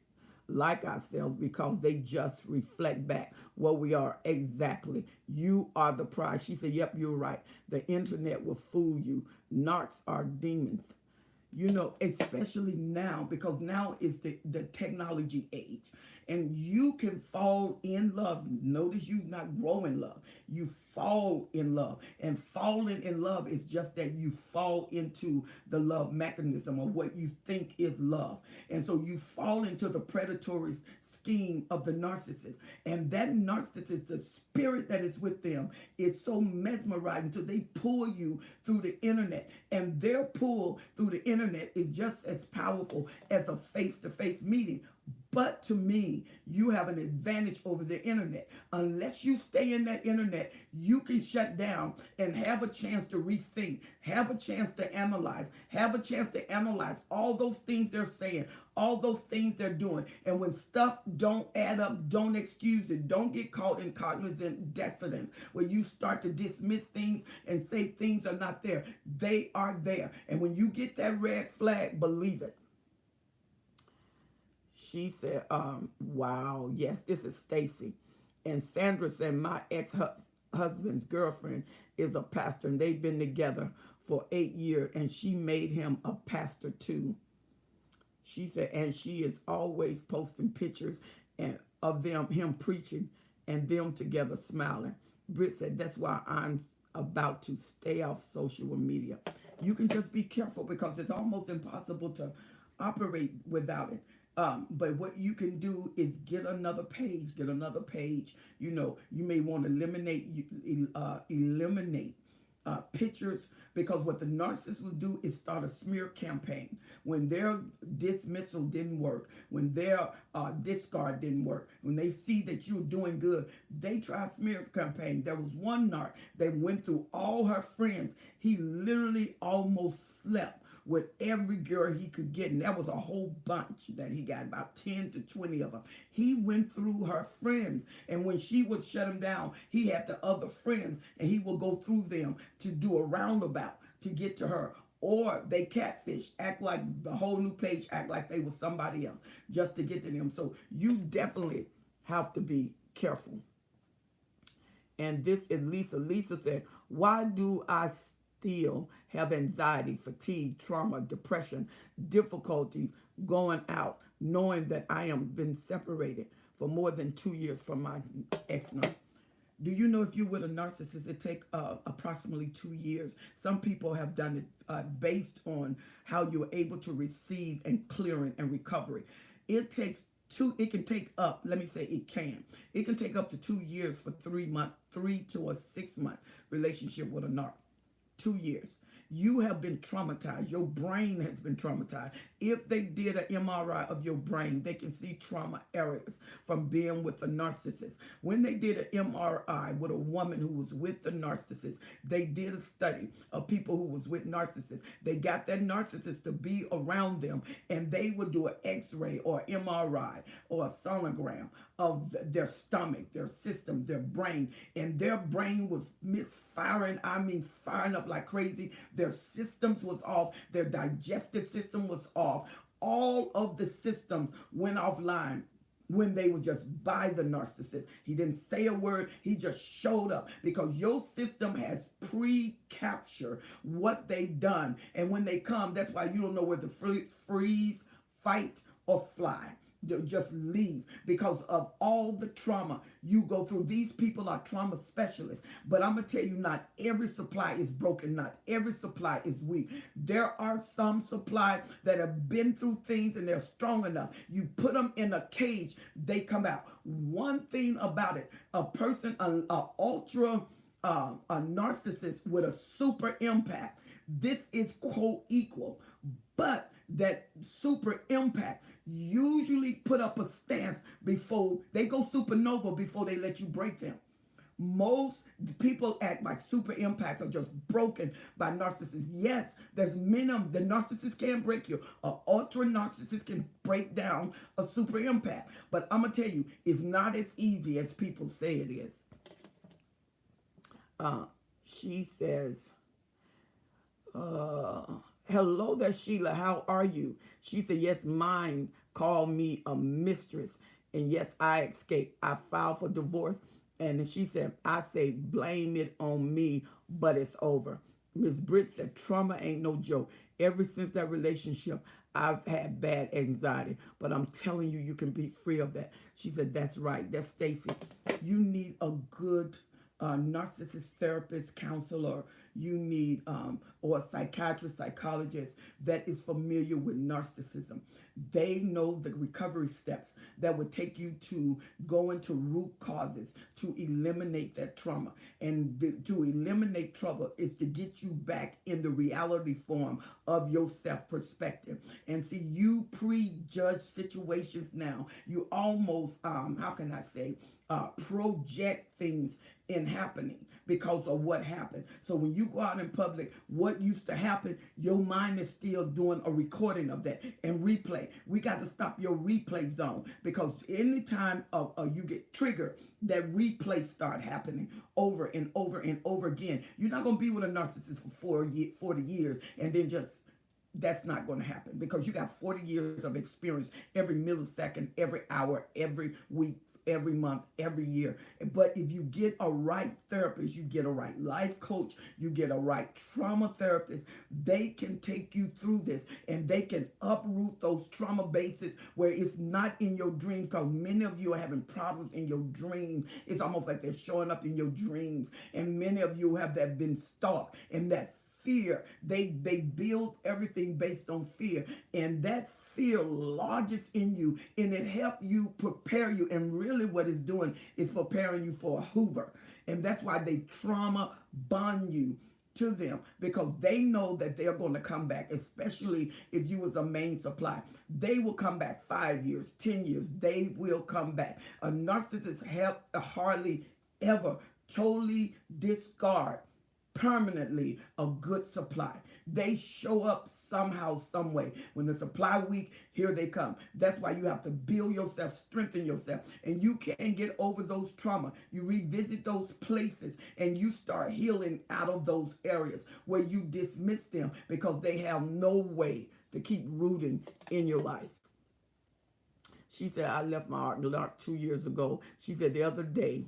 like ourselves, because they just reflect back what we are. Exactly. You are the prize. She said, yep, you're right. The internet will fool you. Narcs are demons. You know, especially now, because now is the technology age. And you can fall in love. Notice you not grow in love. You fall in love. And falling in love is just that you fall into the love mechanism of what you think is love. And so you fall into the predatory scheme of the narcissist. And that narcissist, the spirit that is with them, is so mesmerizing until they pull you through the internet. And their pull through the internet is just as powerful as a face-to-face meeting. But to me, you have an advantage over the internet. Unless you stay in that internet, you can shut down and have a chance to rethink, have a chance to analyze, all those things they're saying, all those things they're doing. And when stuff don't add up, don't excuse it. Don't get caught in cognizant dissonance where you start to dismiss things and say things are not there. They are there. And when you get that red flag, believe it. She said, wow, yes, this is Stacy. And Sandra said, my ex-husband's girlfriend is a pastor, and they've been together for 8 years, and she made him a pastor too. She said, and she is always posting pictures of him preaching, and them together smiling. Britt said, that's why I'm about to stay off social media. You can just be careful, because it's almost impossible to operate without it. But what you can do is get another page. You know, you may want to eliminate pictures, because what the narcissist will do is start a smear campaign. When their dismissal didn't work, when their discard didn't work, when they see that you're doing good, they try a smear campaign. There was one narc that went through all her friends. He literally almost slept with every girl he could get, and that was a whole bunch that he got, about 10 to 20 of them. He went through her friends, and when she would shut him down, he had the other friends, and he would go through them to do a roundabout to get to her. Or they catfish, act like the whole new page, act like they were somebody else just to get to them. So you definitely have to be careful. And this is Lisa. Lisa said, why do I still have anxiety, fatigue, trauma, depression, difficulty going out, knowing that I am been separated for more than 2 years from my ex-narc? Do you know if you're with a narcissist, it takes approximately 2 years? Some people have done it based on how you're able to receive and clearing and recovery. It can take up, let me say it can take up to 2 years for 3 to a 6 month relationship with a narc. 2 years. You have been traumatized. Your brain has been traumatized. If they did an MRI of your brain, they can see trauma areas from being with a narcissist. When they did an MRI with a woman who was with the narcissist, they did a study of people who was with narcissists. They got that narcissist to be around them, and they would do an X-ray or MRI or a sonogram of their stomach, their system, their brain, and their brain was misfiring. I mean, firing up like crazy. Their systems was off. Their digestive system was off. All of the systems went offline when they were just by the narcissist. He didn't say a word. He just showed up because your system has pre-captured what they've done. And when they come, that's why you don't know whether to freeze, fight, or fly. They'll just leave because of all the trauma you go through. These people are trauma specialists, but I'm going to tell you, not every supply is broken. Not every supply is weak. There are some supply that have been through things and they're strong enough. You put them in a cage, they come out. One thing about it, a person, a narcissist with a super impact, this is co-equal, but that super impact usually put up a stance before they go supernova, before they let you break them. Most people act like super impacts are just broken by narcissists. Yes, there's many of them. The narcissist can break you. An ultra narcissist can break down a super impact. But I'm going to tell you, it's not as easy as people say it is. She says, hello there, Sheila. How are you? She said, yes, mine called me a mistress. And yes, I escaped. I filed for divorce. And she said, I say, blame it on me, but it's over. Miss Britt said, trauma ain't no joke. Ever since that relationship, I've had bad anxiety. But I'm telling you, you can be free of that. She said, that's right. That's Stacy. You need a good narcissist therapist, counselor. You need or a psychiatrist, psychologist that is familiar with narcissism. They know the recovery steps that would take you to go into root causes to eliminate that trauma. And to eliminate trouble is to get you back in the reality form of your self-perspective. And see, you prejudge situations now. You almost, how can I say, project things in happening because of what happened. So when you go out in public, what used to happen, your mind is still doing a recording of that and replay. We got to stop your replay zone, because anytime you get triggered, that replay start happening over and over and over again. You're not going to be with a narcissist for 40 years and then just, that's not going to happen, because you got 40 years of experience every millisecond, every hour, every week, every month, every year. But if you get a right therapist, you get a right life coach, you get a right trauma therapist, they can take you through this and they can uproot those trauma bases where it's not in your dreams, because many of you are having problems in your dreams. It's almost like they're showing up in your dreams. And many of you have that been stalked, and that fear, they build everything based on fear, and that fear lodges in you, and it helps you prepare you. And really what it's doing is preparing you for a Hoover. And that's why they trauma bond you to them, because they know that they're going to come back, especially if you was a main supply. They will come back 5 years, 10 years. They will come back. A narcissist hardly ever totally discard permanently a good supply. They show up somehow, some way. When the supply weak, here they come. That's why you have to build yourself, strengthen yourself, and you can't get over those trauma. You revisit those places and you start healing out of those areas where you dismiss them because they have no way to keep rooting in your life. She said, I left my art 2 years ago. She said, the other day,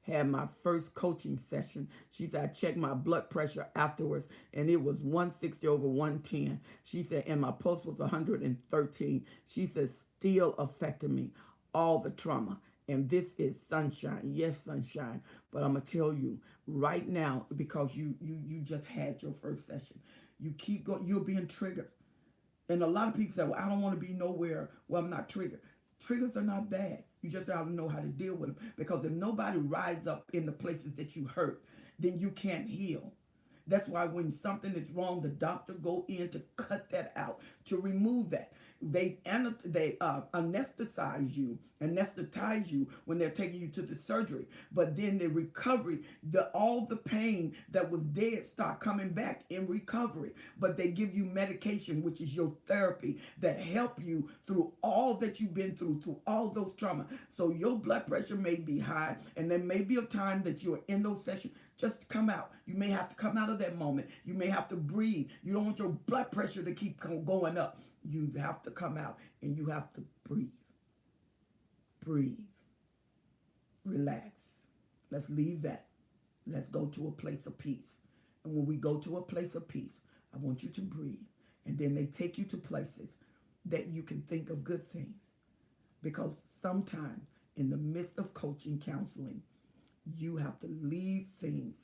had my first coaching session. She said, I checked my blood pressure afterwards and it was 160 over 110. She said, and my pulse was 113. She said, still affecting me, all the trauma. And this is sunshine. Yes, sunshine. But I'm going to tell you right now, because you just had your first session, you keep going, you're being triggered. And a lot of people say, well, I don't want to be nowhere where I'm not triggered. Triggers are not bad. You just have to know how to deal with them. Because if nobody rides up in the places that you hurt, then you can't heal. That's why when something is wrong, the doctor go in to cut that out, to remove that. They anesthetize you when they're taking you to the surgery. But then the recovery, all the pain that was dead start coming back in recovery. But they give you medication, which is your therapy, that help you through all that you've been through all those trauma. So your blood pressure may be high, and there may be a time that you are in those sessions. Just come out. You may have to come out of that moment. You may have to breathe. You don't want your blood pressure to keep going up. You have to come out and you have to breathe. Breathe. Relax. Let's leave that. Let's go to a place of peace. And when we go to a place of peace, I want you to breathe. And then they take you to places that you can think of good things. Because sometimes in the midst of coaching, counseling, you have to leave things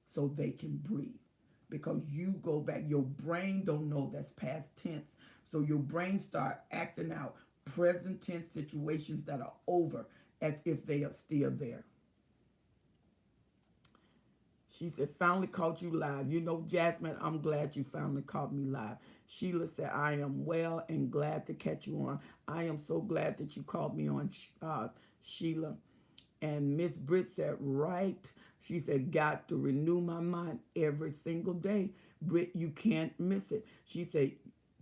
so they can breathe. Because you go back, your brain don't know that's past tense. So your brain start acting out present tense situations that are over as if they are still there. She said, finally caught you live. You know, Jasmine, I'm glad you finally caught me live. Sheila said, I am well and glad to catch you on. I am so glad that you called me on, Sheila. And Miss Britt said, right. She said, got to renew my mind every single day. Britt, you can't miss it. She said,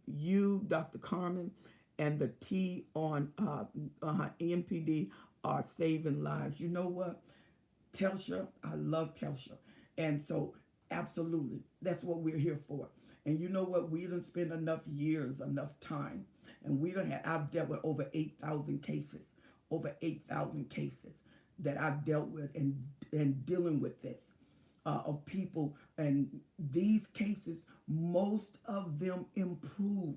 you, Dr. Carmen, and the T on NPD are saving lives. You know what? Telsha, I love Telsha. And so, absolutely, that's what we're here for. And you know what? We didn't spend enough years, enough time. And I've dealt with over 8,000 cases. Over 8,000 cases that I've dealt with and dealing with this. Of people, and these cases, most of them improve.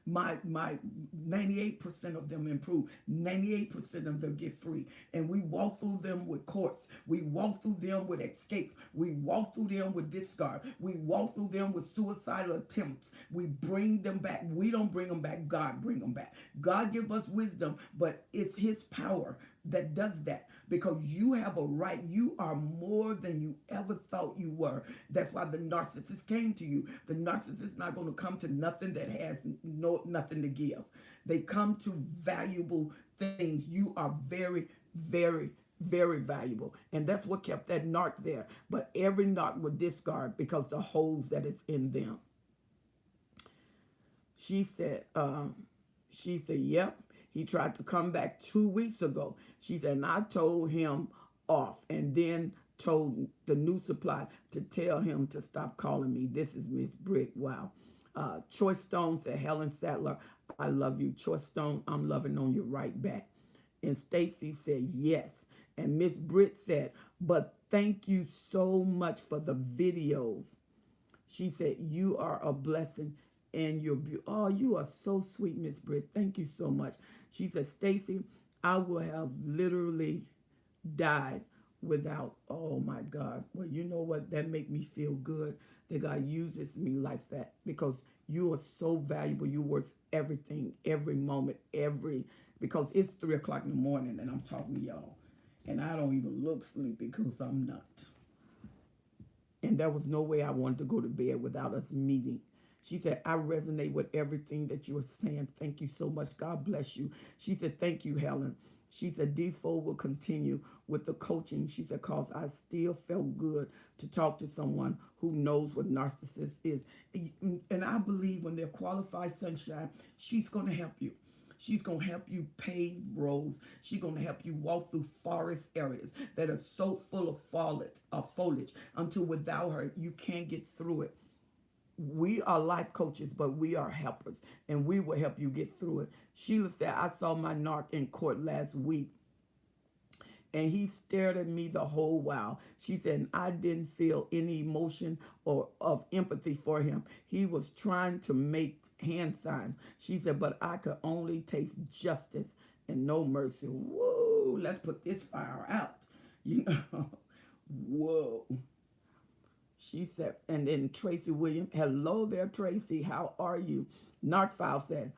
My 98% of them improve. 98% of them get free. And we walk through them with courts. We walk through them with escape. We walk through them with discard. We walk through them with suicidal attempts. We bring them back. We don't bring them back. God bring them back. God give us wisdom, but it's his power that does that, because you have a right. You are more than you ever thought you were. That's why the narcissist came to you. The narcissist is not going to come to nothing that has nothing to give. They come to valuable things. You are very, very, very valuable. And that's what kept that narc there. But every narc will discard because the holes that is in them. She said, yep. He tried to come back 2 weeks ago. She said, and I told him off, and then told the new supply to tell him to stop calling me. This is Miss Brick. Wow. Choice Stone said, Helen Sattler, I love you. Choice Stone, I'm loving on you right back. And Stacy said, yes. And Miss Britt said, but thank you so much for the videos. She said, you are a blessing. And you're beautiful. Oh, you are so sweet, Miss Britt. Thank you so much. She said, Stacy, I will have literally died without, oh my God. Well, you know what? That make me feel good that God uses me like that, because you are so valuable. You're worth everything, every moment, because it's 3 o'clock in the morning and I'm talking to y'all. And I don't even look sleepy because I'm not. And there was no way I wanted to go to bed without us meeting. She said, I resonate with everything that you are saying. Thank you so much. God bless you. She said, thank you, Helen. She said, Defoe will continue with the coaching. She said, because I still felt good to talk to someone who knows what narcissist is. And I believe when they're qualified, Sunshine, she's going to help you. She's going to help you pave roads. She's going to help you walk through forest areas that are so full of foliage until without her, you can't get through it. We are life coaches, but we are helpers, and we will help you get through it. Sheila said, I saw my narc in court last week, and he stared at me the whole while. She said, I didn't feel any emotion or of empathy for him. He was trying to make hand signs. She said, but I could only taste justice and no mercy. Whoa, let's put this fire out. You know, whoa. She said, and then Tracy Williams, hello there, Tracy. How are you? Narcfile said,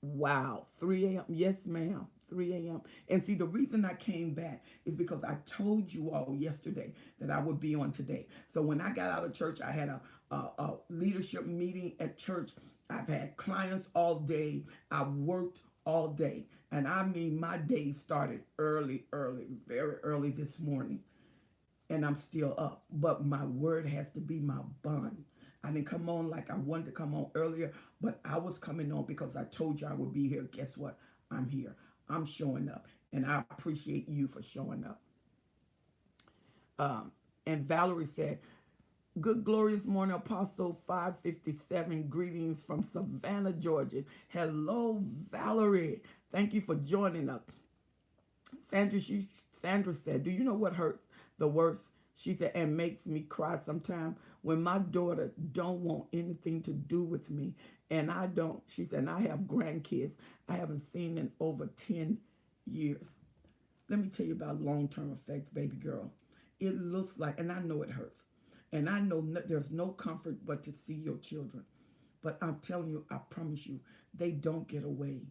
wow, 3 a.m. Yes, ma'am. 3 a.m. And see, the reason I came back is because I told you all yesterday that I would be on today. So when I got out of church, I had a leadership meeting at church. I've had clients all day. I worked all day. And I mean, my day started early, very early this morning. And I'm still up. But my word has to be my bond. I didn't come on like I wanted to come on earlier, but I was coming on because I told you I would be here. Guess what? I'm here. I'm showing up. And I appreciate you for showing up. And Valerie said, good glorious morning, Apostle 557. Greetings from Savannah, Georgia. Hello, Valerie. Thank you for joining us. Sandra said, do you know what hurts the worst? She said, and makes me cry sometimes when my daughter don't want anything to do with me. And I don't. She said, and I have grandkids I haven't seen in over 10 years. Let me tell you about long-term effects, baby girl. It looks like, and I know it hurts. And I know there's no comfort but to see your children. But I'm telling you, I promise you, they don't get away.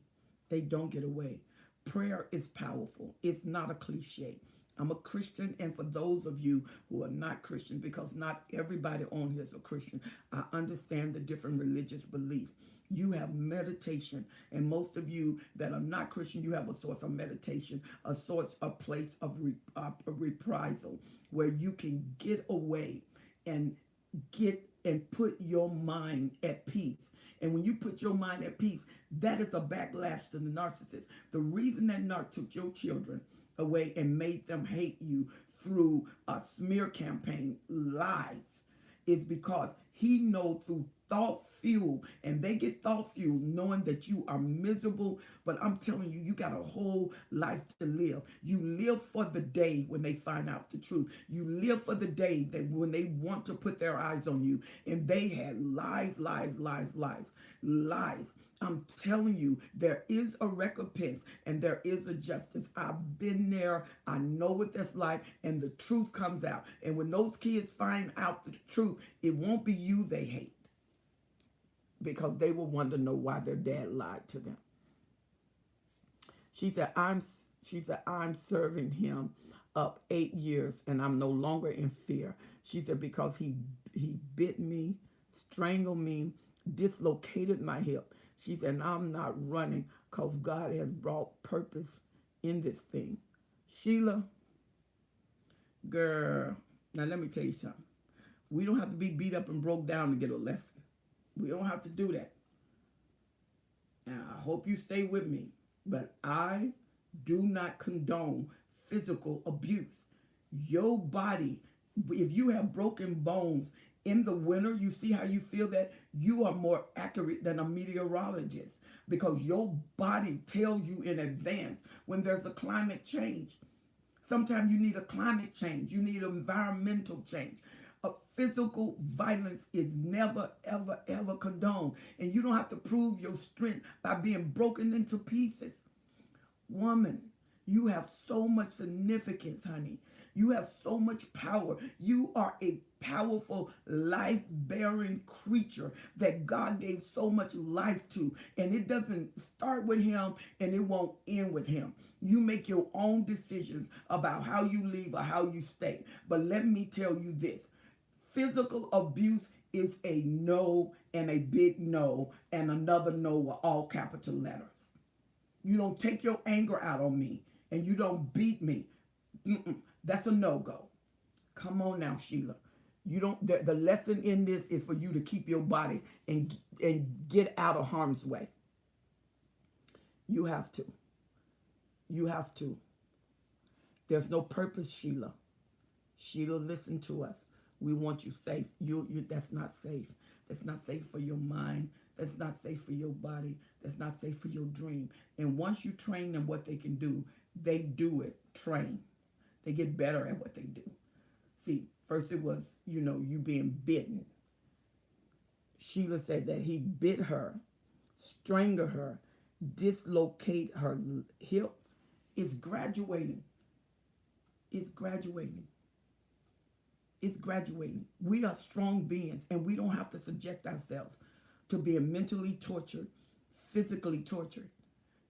They don't get away. Prayer is powerful. It's not a cliche. I'm a Christian, and for those of you who are not Christian, because not everybody on here is a Christian, I understand the different religious beliefs. You have meditation, and most of you that are not Christian, you have a source of meditation, a source, a place of reprisal, where you can get away and put your mind at peace. And when you put your mind at peace, that is a backlash to the narcissist. The reason that narc took your children away and made them hate you through a smear campaign, lies, is because he knows through thought fuel, and they get thought fuel knowing that you are miserable. But I'm telling you, you got a whole life to live. You live for the day when they find out the truth. You live for the day that when they want to put their eyes on you. And they had lies. I'm telling you, there is a recompense and there is a justice. I've been there. I know what that's like. And the truth comes out. And when those kids find out the truth, it won't be you they hate, because they will want to know why their dad lied to them. She said, I'm serving him up 8 years and I'm no longer in fear. She said, because he bit me, strangled me, dislocated my hip. She said, and I'm not running because God has brought purpose in this thing. Sheila, girl, now let me tell you something. We don't have to be beat up and broke down to get a lesson. We don't have to do that. Now, I hope you stay with me, but I do not condone physical abuse. Your body, if you have broken bones in the winter, you see how you feel that? You are more accurate than a meteorologist, because your body tells you in advance when there's a climate change. Sometimes you need a climate change. You need an environmental change. Physical violence is never, ever condoned. And you don't have to prove your strength by being broken into pieces. Woman, you have so much significance, honey. You have so much power. You are a powerful, life-bearing creature that God gave so much life to. And it doesn't start with him and it won't end with him. You make your own decisions about how you leave or how you stay. But let me tell you this. Physical abuse is a no, and a big no, and another no with all capital letters. You don't take your anger out on me, and you don't beat me. That's a no-go. Come on now, Sheila. You don't. The lesson in this is for you to keep your body and get out of harm's way. You have to. You have to. There's no purpose, Sheila. Sheila, listen to us. We want you safe. That's not safe. That's not safe for your mind. That's not safe for your body. That's not safe for your dream. And once you train them what they can do, they do it. Train. They get better at what they do. See, first it was, you being bitten. Sheila said that he bit her, strangled her, dislocate her hip. It's graduating. It's graduating. It's graduating. We are strong beings, and we don't have to subject ourselves to being mentally tortured, physically tortured.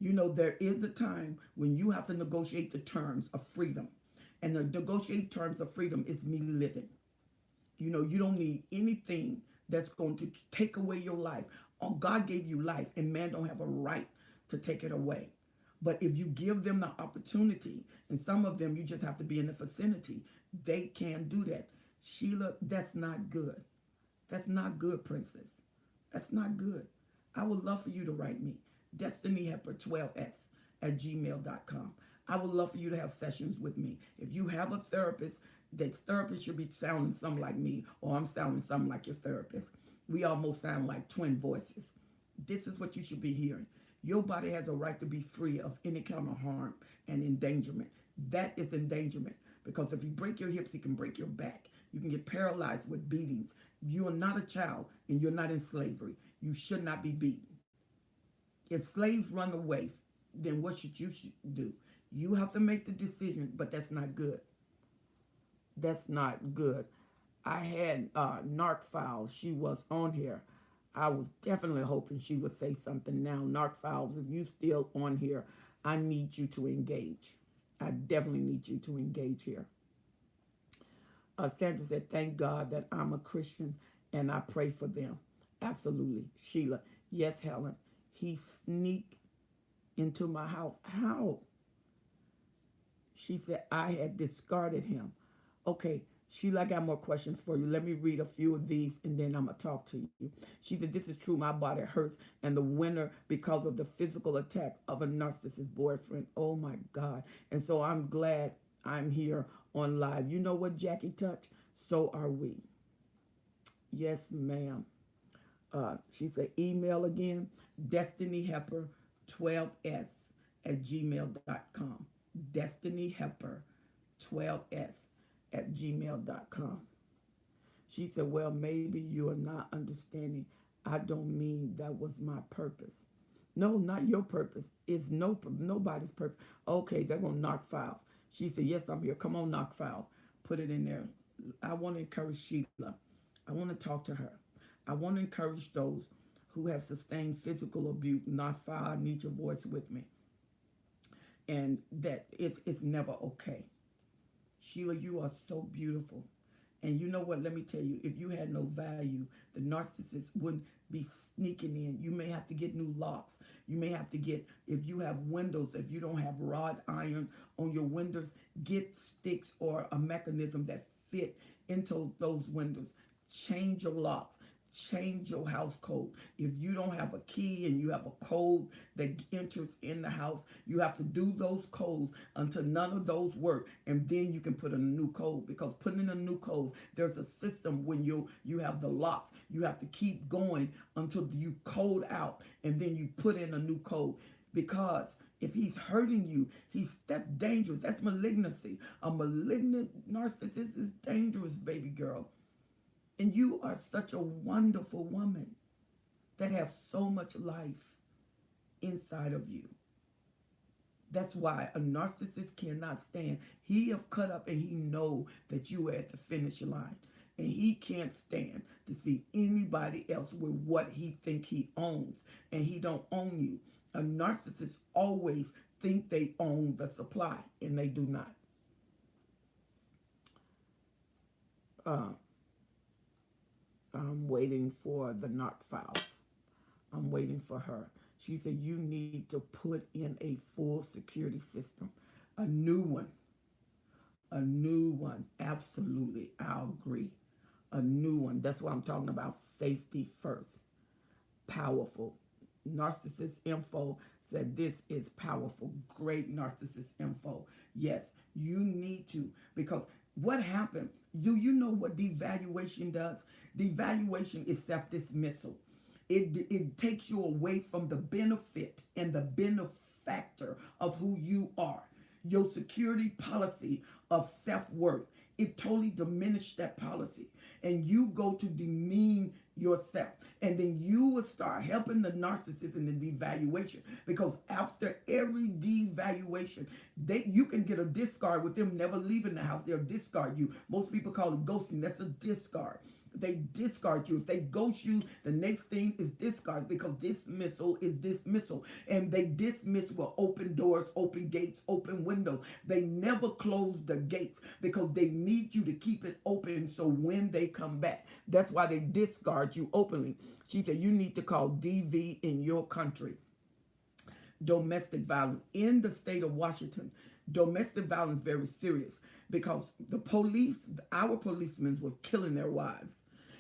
You know, there is a time when you have to negotiate the terms of freedom. And the negotiate terms of freedom is me living. You know, you don't need anything that's going to take away your life. Oh, God gave you life, and man don't have a right to take it away. But if you give them the opportunity, and some of them you just have to be in the vicinity, they can do that. Sheila, that's not good. That's not good, princess. That's not good. I would love for you to write me, destinyhepper12s@gmail.com. I would love for you to have sessions with me. If you have a therapist, that therapist should be sounding something like me, or I'm sounding something like your therapist. We almost sound like twin voices. This is what you should be hearing. Your body has a right to be free of any kind of harm and endangerment. That is endangerment, because if you break your hips, you can break your back. You can get paralyzed with beatings. You are not a child, and you're not in slavery. You should not be beaten. If slaves run away, then what should you do? You have to make the decision, but that's not good. That's not good. I had Narc Files. She was on here. I was definitely hoping she would say something now. Narc Files, if you still on here, I need you to engage. I definitely need you to engage here. Sandra said, thank God that I'm a Christian and I pray for them. Absolutely. Sheila, yes, Helen. He sneaked into my house. How? She said, I had discarded him. Okay, Sheila, I got more questions for you. Let me read a few of these and then I'm going to talk to you. She said, this is true. My body hurts and the winter because of the physical attack of a narcissist boyfriend. Oh, my God. And so I'm glad I'm here on live. You know what, Jackie Touch? So are we. Yes, ma'am. She said, email again, destinyhepper12s@gmail.com. destinyhepper12s@gmail.com. She said, well, maybe you are not understanding. I don't mean that was my purpose. No, not your purpose. It's nobody's purpose. Okay, they're going to knock file. She said, yes, I'm here. Come on, knock file. Put it in there. I want to encourage Sheila. I want to talk to her. I want to encourage those who have sustained physical abuse. Knock file, I need your voice with me. And that it's never okay. Sheila, you are so beautiful. And you know what? Let me tell you, if you had no value, the narcissist wouldn't be sneaking in. You may have to get new locks. You may have to get, if you have windows, if you don't have wrought iron on your windows, get sticks or a mechanism that fit into those windows. Change your locks. Change your house code. If you don't have a key and you have a code that enters in the house, you have to do those codes until none of those work, and then you can put in a new code. Because putting in a new code, there's a system when you have the locks. You have to keep going until you code out, and then you put in a new code. Because if he's hurting you, that's dangerous. That's malignancy. A malignant narcissist is dangerous, baby girl. And you are such a wonderful woman that have so much life inside of you. That's why a narcissist cannot stand. He have cut up and he know that you are at the finish line. And he can't stand to see anybody else with what he think he owns. And he don't own you. A narcissist always think they own the supply, and they do not. I'm waiting for the knock files. I'm waiting for her. She said, you need to put in a full security system. A new one. A new one. Absolutely. I'll agree. A new one. That's what I'm talking about. Safety first. Powerful. Narcissist info said this is powerful. Great narcissist info. Yes, you need to. Because what happened? Do you know what devaluation does? Devaluation is self-dismissal. It takes you away from the benefit and the benefactor of who you are. Your security policy of self-worth. It totally diminished that policy. And you go to demean yourself. And then you will start helping the narcissist in the devaluation. Because after every devaluation, you can get a discard with them never leaving the house. They'll discard you. Most people call it ghosting. That's a discard. They discard you. If they ghost you, the next thing is discard, because dismissal is dismissal. And they dismiss with open doors, open gates, open windows. They never close the gates because they need you to keep it open so when they come back. That's why they discard you openly. She said you need to call DV in your country. Domestic violence in the state of Washington. Domestic violence is very serious because the police, our policemen, were killing their wives.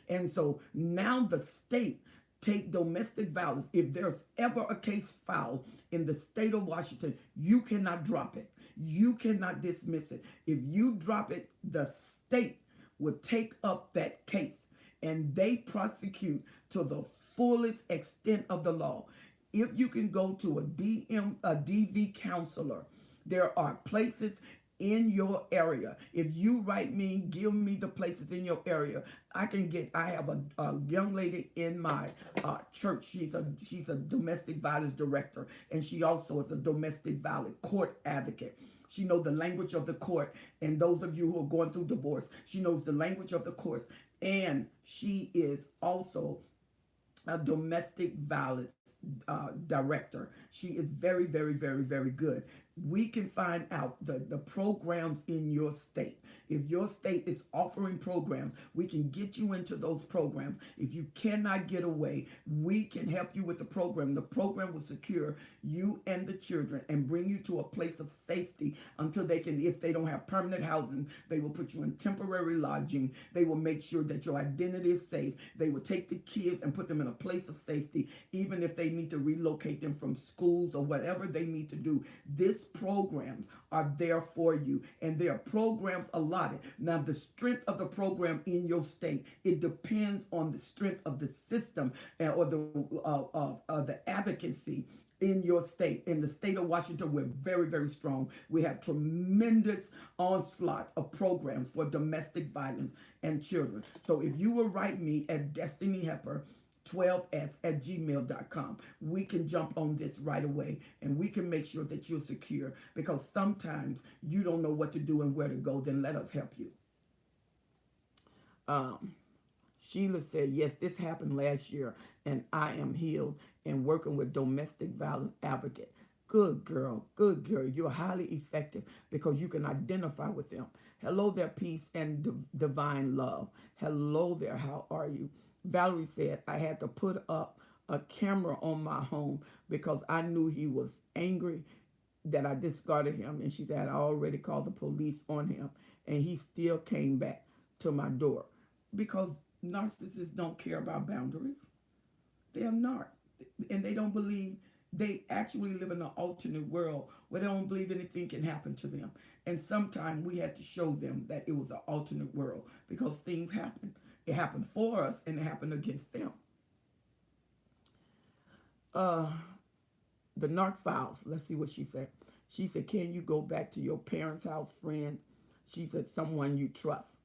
And so now the state take domestic violence. If there's ever a case filed in the state of Washington, you cannot drop it. You cannot dismiss it. If you drop it, the state will take up that case and they prosecute to the fullest extent of the law. If you can go to a DV counselor, there are places in your area. If you write me, give me the places in your area. I have a young lady in my church. She's a domestic violence director, and she also is a domestic violence court advocate. She knows the language of the court, and those of you who are going through divorce, she knows the language of the courts, and she is also a domestic violence director. She is very, very, very, very good. We can find out the programs in your state. If your state is offering programs, we can get you into those programs. If you cannot get away, we can help you with the program. The program will secure you and the children and bring you to a place of safety until they can, if they don't have permanent housing, they will put you in temporary lodging. They will make sure that your identity is safe. They will take the kids and put them in a place of safety, even if they need to relocate them from schools or whatever they need to do. This programs are there for you, and there are programs allotted. Now, the strength of the program in your state, it depends on the strength of the system or the advocacy in your state. In the state of Washington, we're very, very strong. We have tremendous onslaught of programs for domestic violence and children. So if you will write me at Destiny Hepper 12s@gmail.com. We can jump on this right away and we can make sure that you're secure, because sometimes you don't know what to do and where to go. Then let us help you. Sheila said, yes, this happened last year and I am healed and working with domestic violence advocate. Good girl, good girl. You're highly effective because you can identify with them. Hello there, peace and divine love. Hello there, how are you? Valerie said, I had to put up a camera on my home because I knew he was angry that I discarded him. And she said, I already called the police on him and he still came back to my door. Because narcissists don't care about boundaries. They are not. And they don't believe, they actually live in an alternate world where they don't believe anything can happen to them. And sometimes we had to show them that it was an alternate world because things happen. It happened for us and it happened against them. The Narc files. Let's see what she said. She said, can you go back to your parents' house, friend? She said, someone you trust.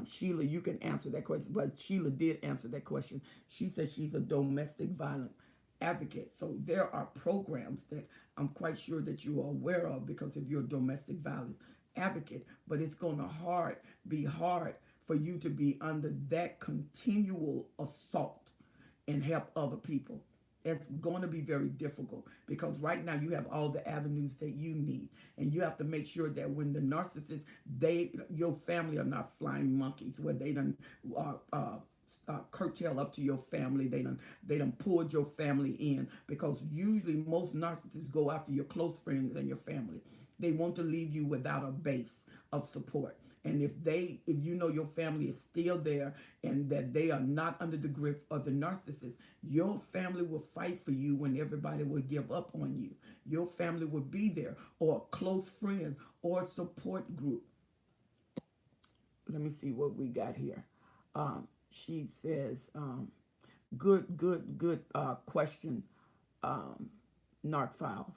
Sheila, you can answer that question. But Sheila did answer that question. She said she's a domestic violence advocate. So there are programs that I'm quite sure that you are aware of because of your domestic violence advocate. But it's going to be hard for you to be under that continual assault and help other people. It's going to be very difficult because right now you have all the avenues that you need, and you have to make sure that when the narcissist, your family are not flying monkeys where they done curtail up to your family. They done pulled your family in, because usually most narcissists go after your close friends and your family. They want to leave you without a base of support. And if you know your family is still there and that they are not under the grip of the narcissist, your family will fight for you when everybody will give up on you. Your family will be there, or a close friend or support group. Let me see what we got here. She says, good question, Narc Files.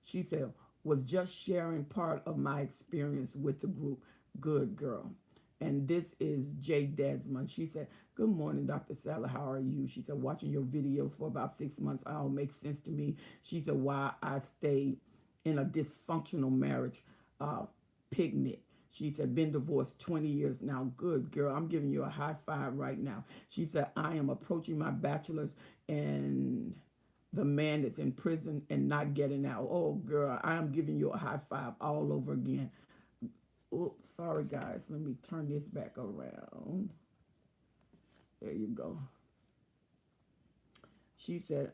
She said, was just sharing part of my experience with the group. Good girl. And this is Jay Desmond. She said, good morning, Dr. Sally. How are you? She said, watching your videos for about 6 months, all makes sense to me. She said, why I stayed in a dysfunctional marriage picnic. She said, been divorced 20 years now. Good girl. I'm giving you a high five right now. She said, I am approaching my bachelor's and the man that's in prison and not getting out. Oh, girl, I am giving you a high five all over again. Oops, sorry, guys. Let me turn this back around. There you go. She said,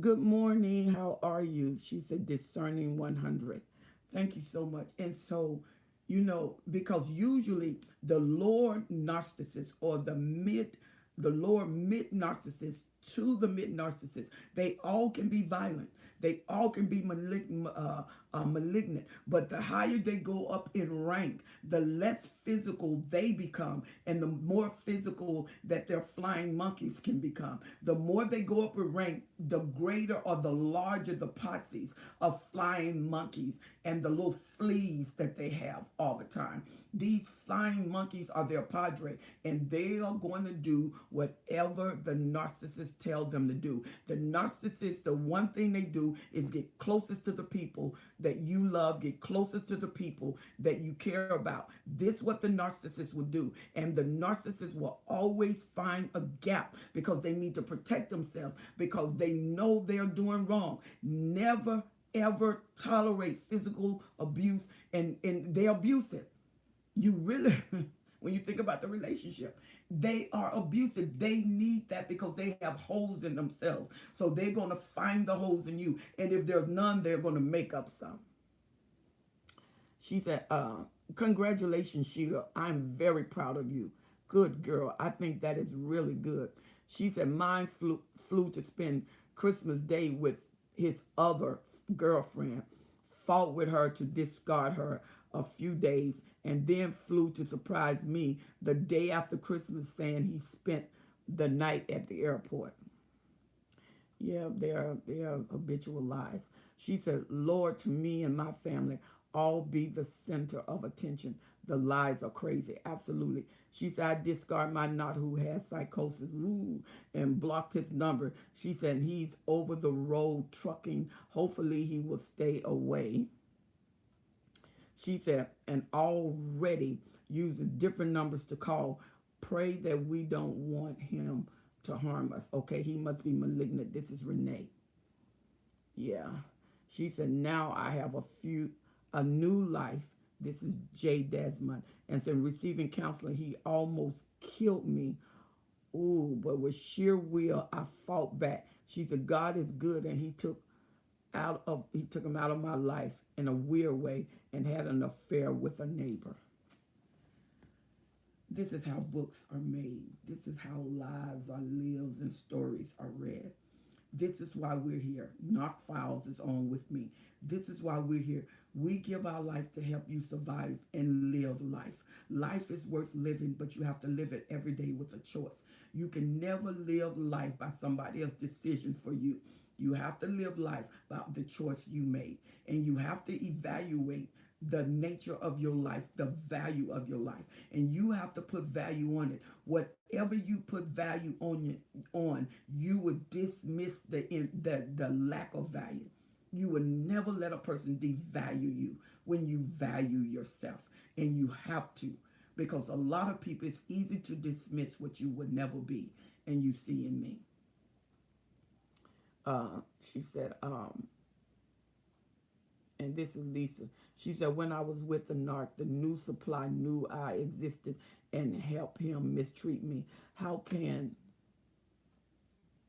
good morning. How are you? She said, discerning 100. Thank you so much. And so, because usually the lower narcissist or the lower mid narcissist to the mid narcissist, they all can be violent. They all can be malignant. But the higher they go up in rank, the less physical they become, and the more physical that their flying monkeys can become. The more they go up in rank, the greater or the larger the posses of flying monkeys and the little fleas that they have all the time. These flying monkeys are their padre, and they are going to do whatever the narcissist tells them to do. The narcissist, the one thing they do is get closest to the people that you love, get closest to the people that you care about. This is what the narcissist will do. And the narcissist will always find a gap because they need to protect themselves, because they know they're doing wrong. Never, ever tolerate physical abuse, and they abuse it. You really, when you think about the relationship, they are abusive. They need that because they have holes in themselves. So they're going to find the holes in you. And if there's none, they're going to make up some. She said, congratulations, Sheila. I'm very proud of you. Good girl. I think that is really good. She said, mine flew to spend Christmas Day with his other girlfriend, fought with her to discard her a few days, and then flew to surprise me the day after Christmas, saying he spent the night at the airport. Yeah, they are habitual lies. She said, Lord, to me and my family, all be the center of attention. The lies are crazy. Absolutely. She said, I discard my knot who has psychosis, and blocked his number. She said, he's over the road trucking. Hopefully he will stay away. She said, and already uses different numbers to call. Pray that we don't want him to harm us. Okay, he must be malignant. This is Renee. Yeah. She said, now I have a new life. This is Jay Desmond. And so receiving counseling, he almost killed me. Ooh, but with sheer will, I fought back. She said, God is good, and he took him out of my life in a weird way and had an affair with a neighbor. This is how books are made. This is how lives are lived and stories are read. This is why we're here. Knock Files is on with me. This is why we're here. We give our life to help you survive and live life. Life is worth living, but you have to live it every day with a choice. You can never live life by somebody else's decision for you. You have to live life by the choice you made. And you have to evaluate the nature of your life, the value of your life. And you have to put value on it. Whatever you put value on, you would dismiss the lack of value. You would never let a person devalue you when you value yourself. And you have to. Because a lot of people, it's easy to dismiss what you would never be. And you see in me. She said, and this is Lisa. She said, when I was with the narc, the new supply knew I existed and helped him mistreat me. How can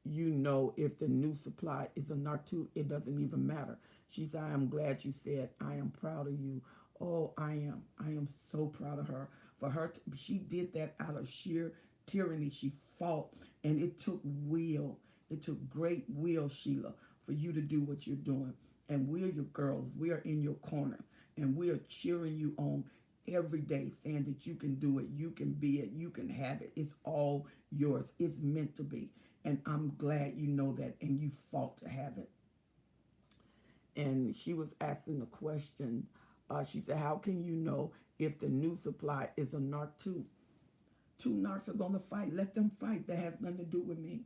you know if the new supply is a narc too? It doesn't even matter. She said, I am glad you said, I am proud of you. Oh, I am. I am so proud of her. For her, she did that out of sheer tyranny. She fought, and it took will. It took great will, Sheila, for you to do what you're doing. And we're your girls. We are in your corner. And we are cheering you on every day, saying that you can do it, you can be it, you can have it. It's all yours. It's meant to be. And I'm glad you know that, and you fought to have it. And she was asking the question. She said, how can you know if the new supply is a narc too? Two narcs are going to fight. Let them fight. That has nothing to do with me.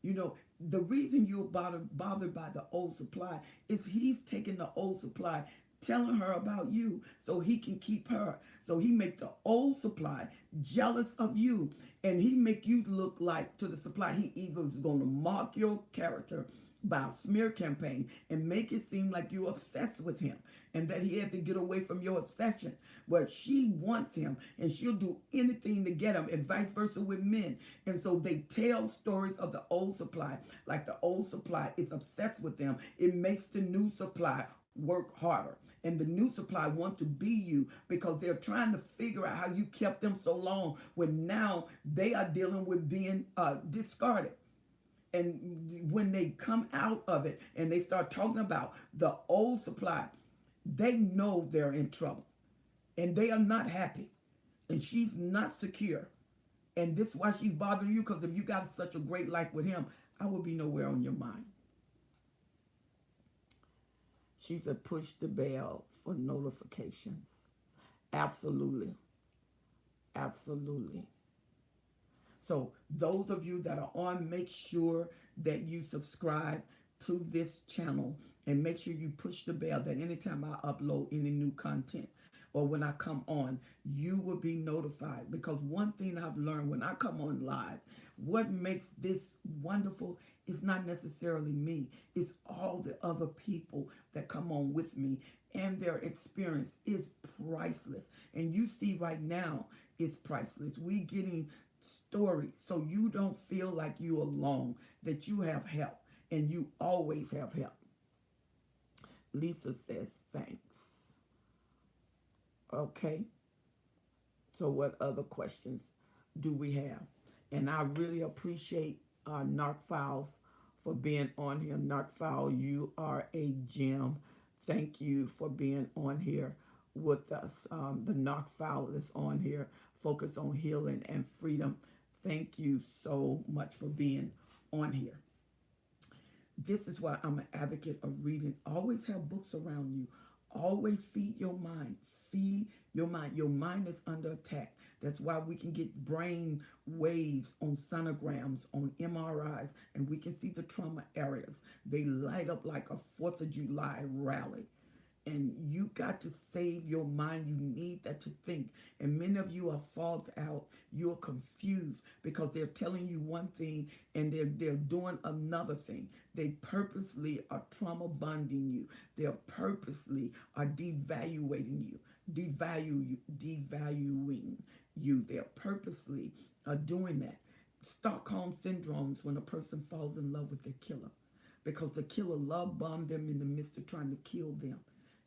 You know, the reason you're bothered by the old supply is he's taking the old supply telling her about you so he can keep her. So he make the old supply jealous of you, and he make you look like to the supply. He either is going to mock your character by a smear campaign and make it seem like you're obsessed with him and that he had to get away from your obsession. But she wants him and she'll do anything to get him, and vice versa with men. And so they tell stories of the old supply, like the old supply is obsessed with them. It makes the new supply work harder. And the new supply want to be you because they're trying to figure out how you kept them so long when now they are dealing with being discarded. And when they come out of it and they start talking about the old supply, they know they're in trouble and they are not happy and she's not secure. And this is why she's bothering you, because if you got such a great life with him, I would be nowhere on your mind. She said, push the bell for notifications. Absolutely. Absolutely. So those of you that are on, make sure that you subscribe to this channel and make sure you push the bell that anytime I upload any new content or when I come on, you will be notified. Because one thing I've learned when I come on live, what makes this wonderful is not necessarily me. It's all the other people that come on with me, and their experience is priceless. And you see right now, it's priceless. We getting stories so you don't feel like you're alone, that you have help, and you always have help. Lisa says thanks. Okay, so what other questions do we have? And I really appreciate Narc Files for being on here. Narc File, you are a gem. Thank you for being on here with us. The Narc File is on here, focus on healing and freedom. Thank you so much for being on here. This is why I'm an advocate of reading. Always have books around you. Always feed your mind. Feed your mind. Your mind is under attack. That's why we can get brain waves on sonograms, on MRIs, and we can see the trauma areas. They light up like a 4th of July rally. And you got to save your mind. You need that to think. And many of you are fogged out. You're confused because they're telling you one thing and they're doing another thing. They purposely are trauma bonding you. They purposely are devaluing you. Devaluing you. They're purposely doing that. Stockholm syndromes when a person falls in love with their killer, because the killer love bombed them in the midst of trying to kill them.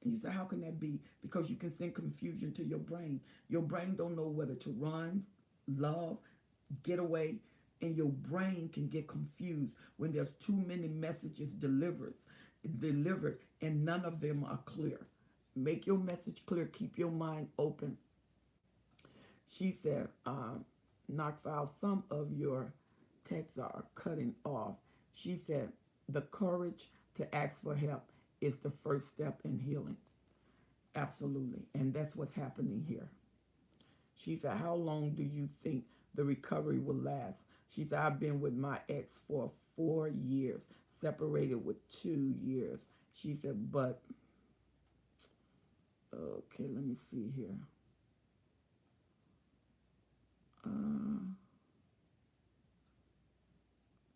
And you say, how can that be? Because you can send confusion to your brain. Your brain don't know whether to run, love, get away, and your brain can get confused when there's too many messages delivered, and none of them are clear. Make your message clear. Keep your mind open. She said, Knock File, some of your texts are cutting off. She said, the courage to ask for help is the first step in healing. Absolutely. And that's what's happening here. She said, how long do you think the recovery will last? She said, I've been with my ex for 4 years, separated with 2 years. She said, but, okay, let me see here.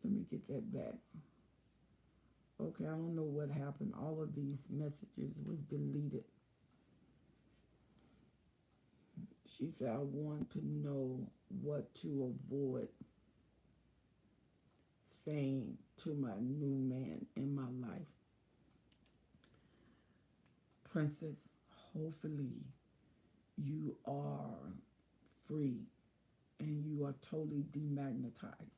Let me get that back. Okay, I don't know what happened. All of these messages was deleted. She said, I want to know what to avoid saying to my new man in my life. Princess, hopefully you are free and you are totally demagnetized.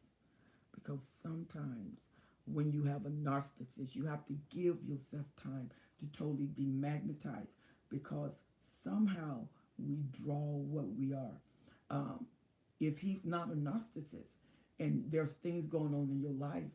Because sometimes when you have a narcissist, you have to give yourself time to totally demagnetize, because somehow we draw what we are. If he's not a narcissist and there's things going on in your life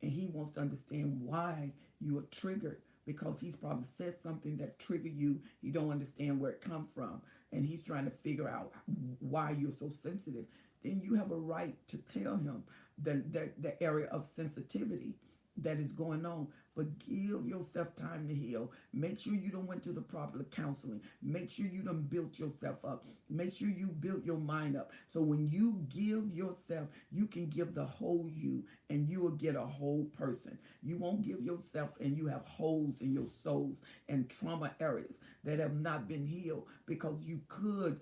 and he wants to understand why you are triggered, because he's probably said something that triggered you, you don't understand where it come from, and he's trying to figure out why you're so sensitive, then you have a right to tell him the area of sensitivity that is going on. But give yourself time to heal. Make sure you don't went through the proper counseling. Make sure you done built yourself up. Make sure you built your mind up. So when you give yourself, you can give the whole you, and you will get a whole person. You won't give yourself and you have holes in your souls and trauma areas that have not been healed, because you could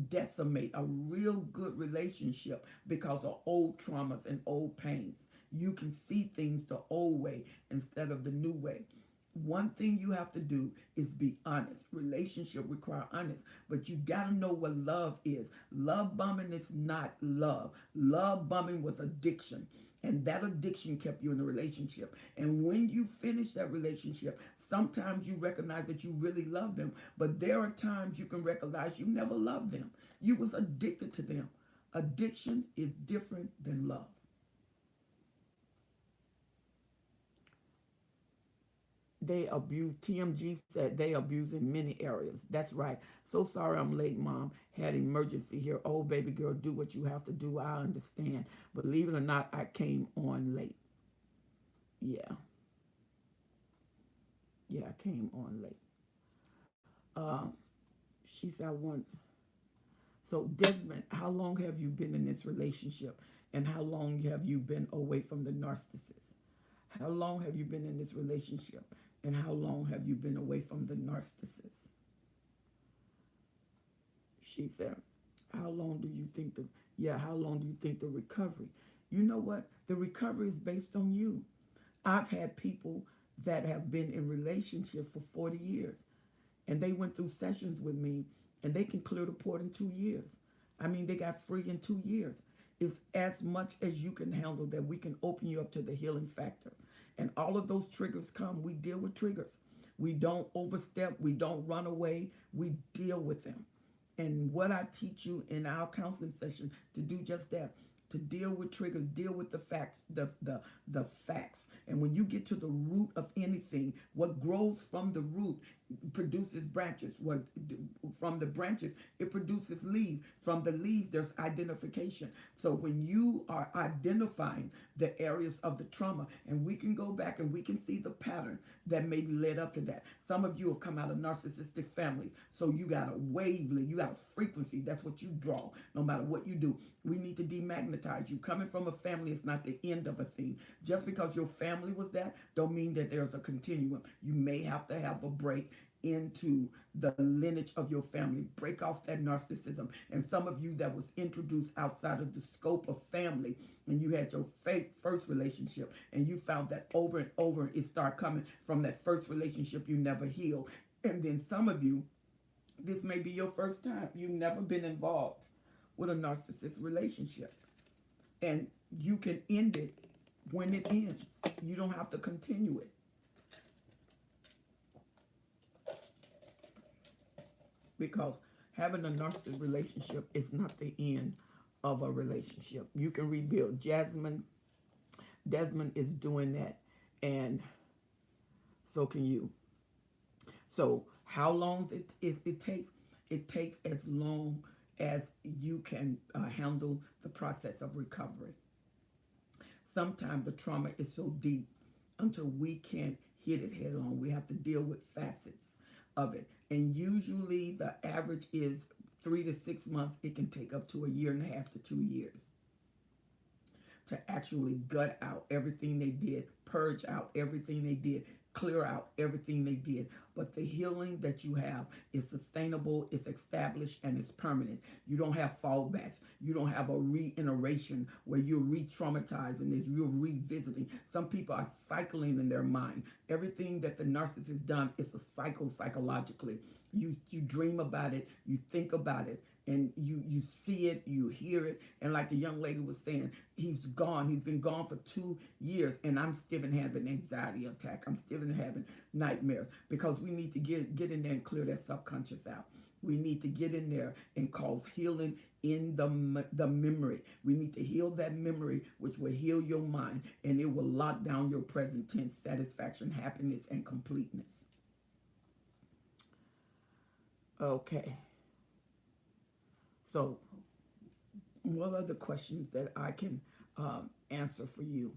decimate a real good relationship because of old traumas and old pains. You can see things the old way instead of the new way. One thing you have to do is be honest. Relationship require honest, but you got to know what love is. Love bombing is not love. Love bombing was addiction. And that addiction kept you in a relationship. And when you finish that relationship, sometimes you recognize that you really love them. But there are times you can recognize you never loved them. You was addicted to them. Addiction is different than love. They abuse, TMG said they abuse in many areas. That's right. So sorry I'm late, Mom. Had emergency here. Oh, baby girl, do what you have to do. I understand. Believe it or not, I came on late. Yeah. Yeah, I came on late. Um, she said, I want. So, Desmond, how long have you been in this relationship? And how long have you been away from the narcissist? How long have you been in this relationship? And how long have you been away from the narcissist? She said, how long do you think how long do you think the recovery? You know what? The recovery is based on you. I've had people that have been in relationships for 40 years, and they went through sessions with me, and they can clear the port in 2 years. I mean, they got free in 2 years. It's as much as you can handle that we can open you up to the healing factor. And all of those triggers come. We deal with triggers. We don't overstep. We don't run away. We deal with them. And what I teach you in our counseling session to do just that, to deal with triggers, deal with the facts, the facts. And when you get to the root of anything, what grows from the root produces branches. What from the branches, it produces leaves. From the leaves, there's identification. So when you are identifying the areas of the trauma, and we can go back and we can see the pattern that maybe led up to that. Some of you have come out of narcissistic families, so you got a wavelength, you got a frequency. That's what you draw. No matter what you do, we need to demagnetize you. Coming from a family is not the end of a thing. Just because your family was that, don't mean that there's a continuum. You may have to have a break into the lineage of your family. Break off that narcissism. And some of you that was introduced outside of the scope of family, and you had your first relationship, and you found that over and over it started coming from that first relationship you never healed. And then some of you, this may be your first time. You've never been involved with a narcissist relationship. And you can end it when it ends. You don't have to continue it. Because having a narcissistic relationship is not the end of a relationship. You can rebuild. Desmond is doing that, and so can you. So how long it takes? It takes as long as you can handle the process of recovery. Sometimes the trauma is so deep until we can't hit it head on. We have to deal with facets of it. And usually the average is 3 to 6 months. It can take up to a year and a half to 2 years to actually gut out everything they did, purge out everything they did, clear out everything they did. But the healing that you have is sustainable, it's established, and it's permanent. You don't have fallbacks. You don't have a reiteration where you're re-traumatized and you're revisiting. Some people are cycling in their mind. Everything that the narcissist done is a cycle psychologically. You dream about it, you think about it, and you see it, you hear it. And like the young lady was saying, he's gone. He's been gone for 2 years, and I'm still having anxiety attack. I'm still having nightmares, because we need to get in there and clear that subconscious out. We need to get in there and cause healing in the memory. We need to heal that memory, which will heal your mind, and it will lock down your present tense satisfaction, happiness, and completeness. Okay. So, what are the questions that I can answer for you?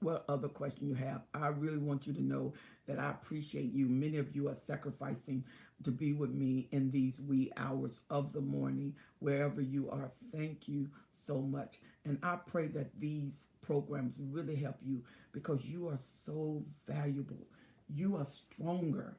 What other question you have? I really want you to know that I appreciate you. Many of you are sacrificing to be with me in these wee hours of the morning, wherever you are. Thank you so much. And I pray that these programs really help you because you are so valuable. You are stronger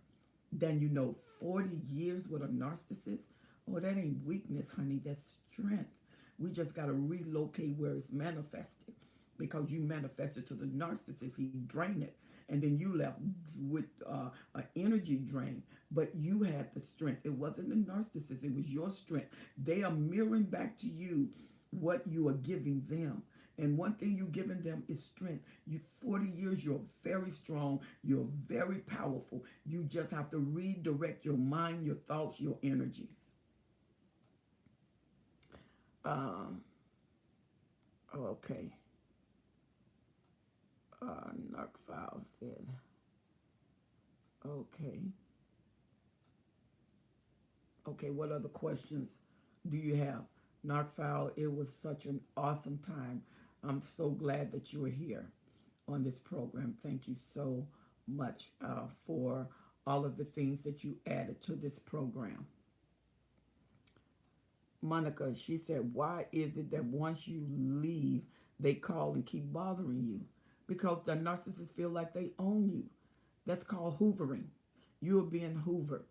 than you know. 40 years with a narcissist? Oh, that ain't weakness, honey. That's strength. We just got to relocate where it's manifested because you manifested to the narcissist. He drained it. And then you left with an energy drain. But you had the strength. It wasn't the narcissist, it was your strength. They are mirroring back to you what you are giving them. And one thing you're giving them is strength. You 40 years, you're very strong, you're very powerful. You just have to redirect your mind, your thoughts, your energies. Um, okay. Narc said, okay. Okay, what other questions do you have? Narc, it was such an awesome time. I'm so glad that you are here on this program. Thank you so much for all of the things that you added to this program. Monica, she said, why is it that once you leave, they call and keep bothering you? Because the narcissists feel like they own you. That's called hoovering. You're being hoovered.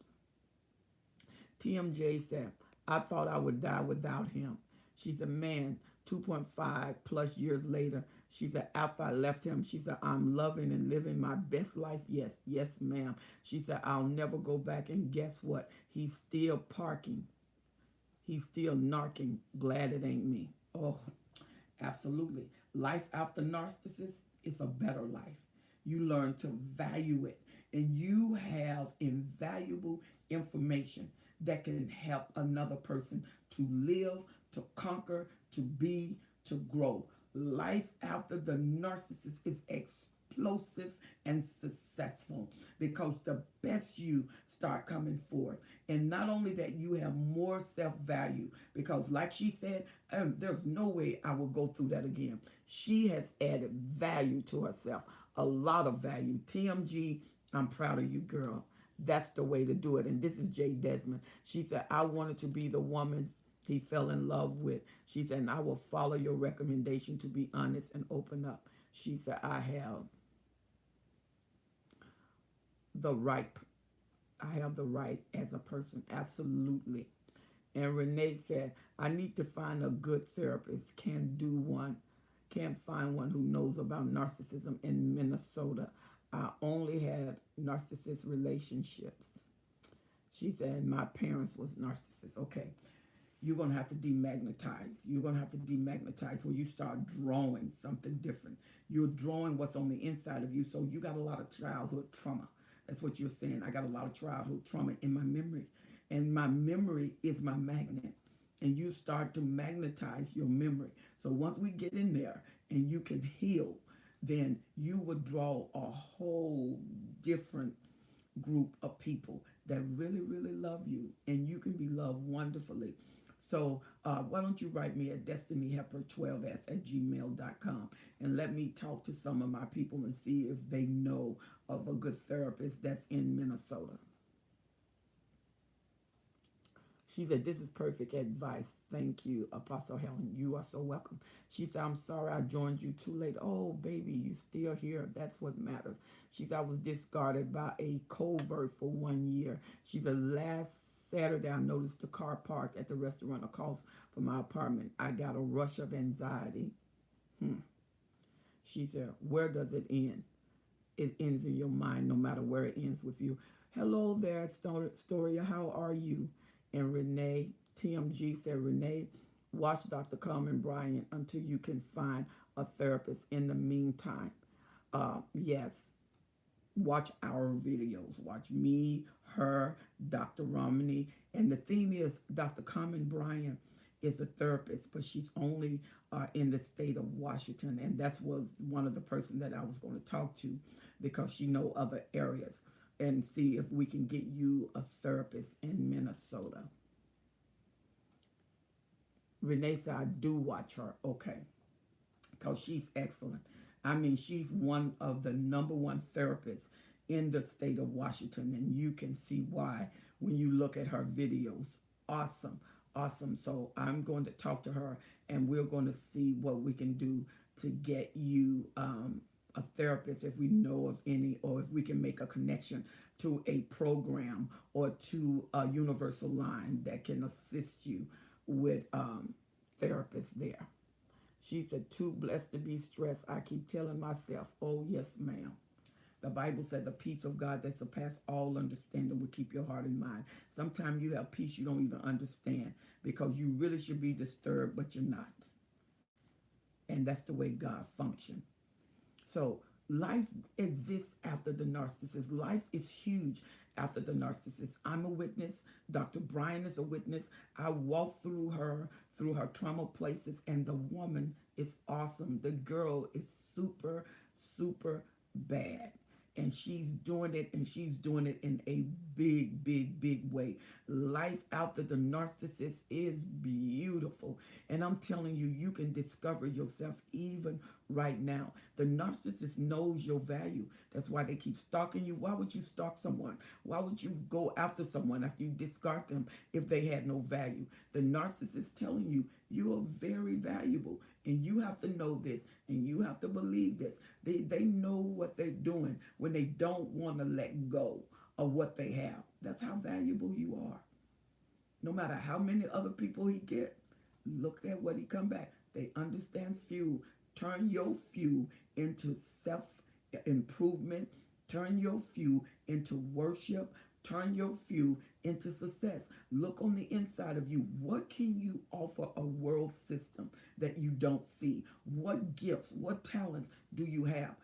TMJ said, I thought I would die without him. She's a man, 2.5 plus years later. She said, after I left him, she said, I'm loving and living my best life. Yes, yes, ma'am. She said, I'll never go back. And guess what? He's still parking. He's still narking. Glad it ain't me. Oh, absolutely. Life after narcissist is a better life. You learn to value it. And you have invaluable information that can help another person to live, to conquer, to be, to grow. Life after the narcissist is explosive and successful because the best you start coming forth. And not only that, you have more self-value because like she said, there's no way I will go through that again. She has added value to herself, a lot of value. TMG, I'm proud of you, girl. That's the way to do it. And this is Jay Desmond. She said, I wanted to be the woman he fell in love with. She said, and I will follow your recommendation to be honest and open up. She said, I have the right. I have the right as a person. Absolutely. And Renee said, I need to find a good therapist. Can't find one who knows about narcissism in Minnesota. I only had narcissist relationships. She said, my parents was narcissists. Okay. You're going to have to demagnetize. You're going to have to demagnetize where you start drawing something different. You're drawing what's on the inside of you. So you got a lot of childhood trauma. That's what you're saying. I got a lot of childhood trauma in my memory. And my memory is my magnet. And you start to magnetize your memory. So once we get in there and you can heal, then you will draw a whole different group of people that really, really love you. And you can be loved wonderfully. So why don't you write me at destinyhelper12s@gmail.com and let me talk to some of my people and see if they know of a good therapist that's in Minnesota. She said, this is perfect advice. Thank you, Apostle Helen. You are so welcome. She said, I'm sorry I joined you too late. Oh, baby, you still here. That's what matters. She said, I was discarded by a covert for 1 year. She said, last Saturday, I noticed the car parked at the restaurant across from my apartment. I got a rush of anxiety. She said, where does it end? It ends in your mind, no matter where it ends with you. Hello there, Storia. How are you? And Renee, TMG said, Renee, watch Dr. Carmen Bryant until you can find a therapist. In the meantime, yes, watch our videos. Watch me, her, Dr. Romney. And the thing is, Dr. Carmen Bryant is a therapist, but she's only in the state of Washington. And that was one of the person that I was going to talk to because she know other areas and see if we can get you a therapist in Minnesota. Renee said, I do watch her. Okay. Because she's excellent. I mean, she's one of the number one therapists in the state of Washington, and you can see why when you look at her videos. Awesome, awesome. So I'm going to talk to her, and we're going to see what we can do to get you a therapist if we know of any, or if we can make a connection to a program or to a universal line that can assist you with therapists there. She said, too blessed to be stressed. I keep telling myself, oh, yes, ma'am. The Bible said the peace of God that surpasses all understanding will keep your heart and mind. Sometimes you have peace you don't even understand because you really should be disturbed, but you're not. And that's the way God functions. So life exists after the narcissist. Life is huge after the narcissist. I'm a witness. Dr. Brian is a witness. I walked through her trauma places, and the woman is awesome. The girl is super, super bad. And she's doing it, and she's doing it in a big, big, big way. Life after the narcissist is beautiful. And I'm telling you, you can discover yourself even right now. The narcissist knows your value. That's why they keep stalking you. Why would you stalk someone? Why would you go after someone after you discard them if they had no value? The narcissist is telling you, you are very valuable. And you have to know this, and you have to believe this. They know what they're doing when they don't want to let go of what they have. That's how valuable you are. No matter how many other people he get, look at what he come back. They understand fuel. Turn your fuel into self-improvement. Turn your fuel into worship. Turn your fuel into success. Look on the inside of you. What can you offer a world system that you don't see? What gifts, what talents do you have?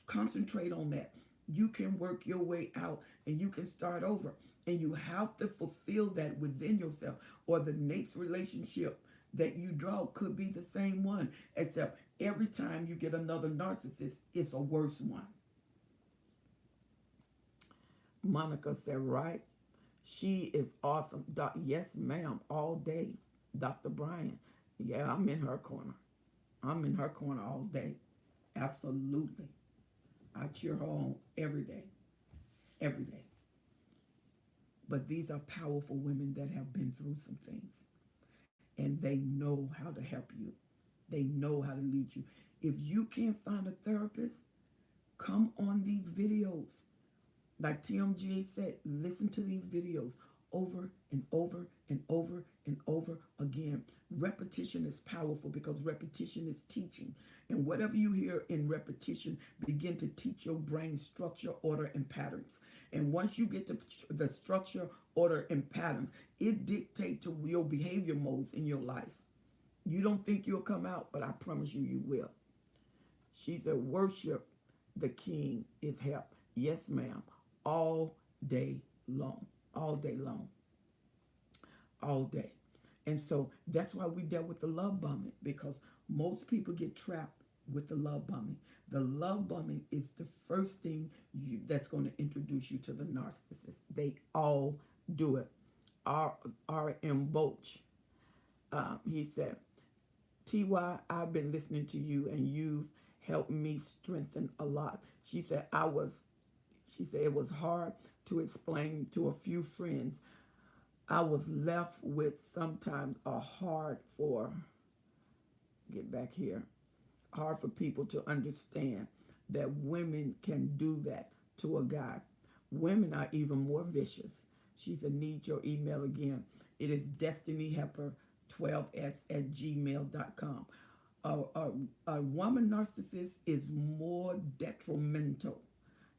Concentrate on that. You can work your way out, and you can start over. And you have to fulfill that within yourself, or the next relationship that you draw could be the same one, except every time you get another narcissist, it's a worse one. Monica said, right? She is awesome. Yes, ma'am, all day. Dr. Brian. Yeah, I'm in her corner. I'm in her corner all day. Absolutely. I cheer her on every day. Every day. But these are powerful women that have been through some things. And they know how to help you. They know how to lead you. If you can't find a therapist, come on these videos. Like TMGA said, listen to these videos over and over and over and over again. Repetition is powerful because repetition is teaching. And whatever you hear in repetition, begin to teach your brain structure, order, and patterns. And once you get to the structure, order, and patterns, it dictates to your behavior modes in your life. You don't think you'll come out, but I promise you, you will. She said, worship the king is help. Yes, ma'am. All day long. All day long. All day. And so that's why we dealt with the love bombing, because most people get trapped with the love bombing. The love bombing is the first thing that's going to introduce you to the narcissist. They all do it. R.M. Boach, he said, T.Y., I've been listening to you and you've helped me strengthen a lot. She said, it was hard to explain to a few friends. I was left with sometimes hard for people to understand that women can do that to a guy. Women are even more vicious. She said, need your email again. It is destinyhelper12s@gmail.com. A woman narcissist is more detrimental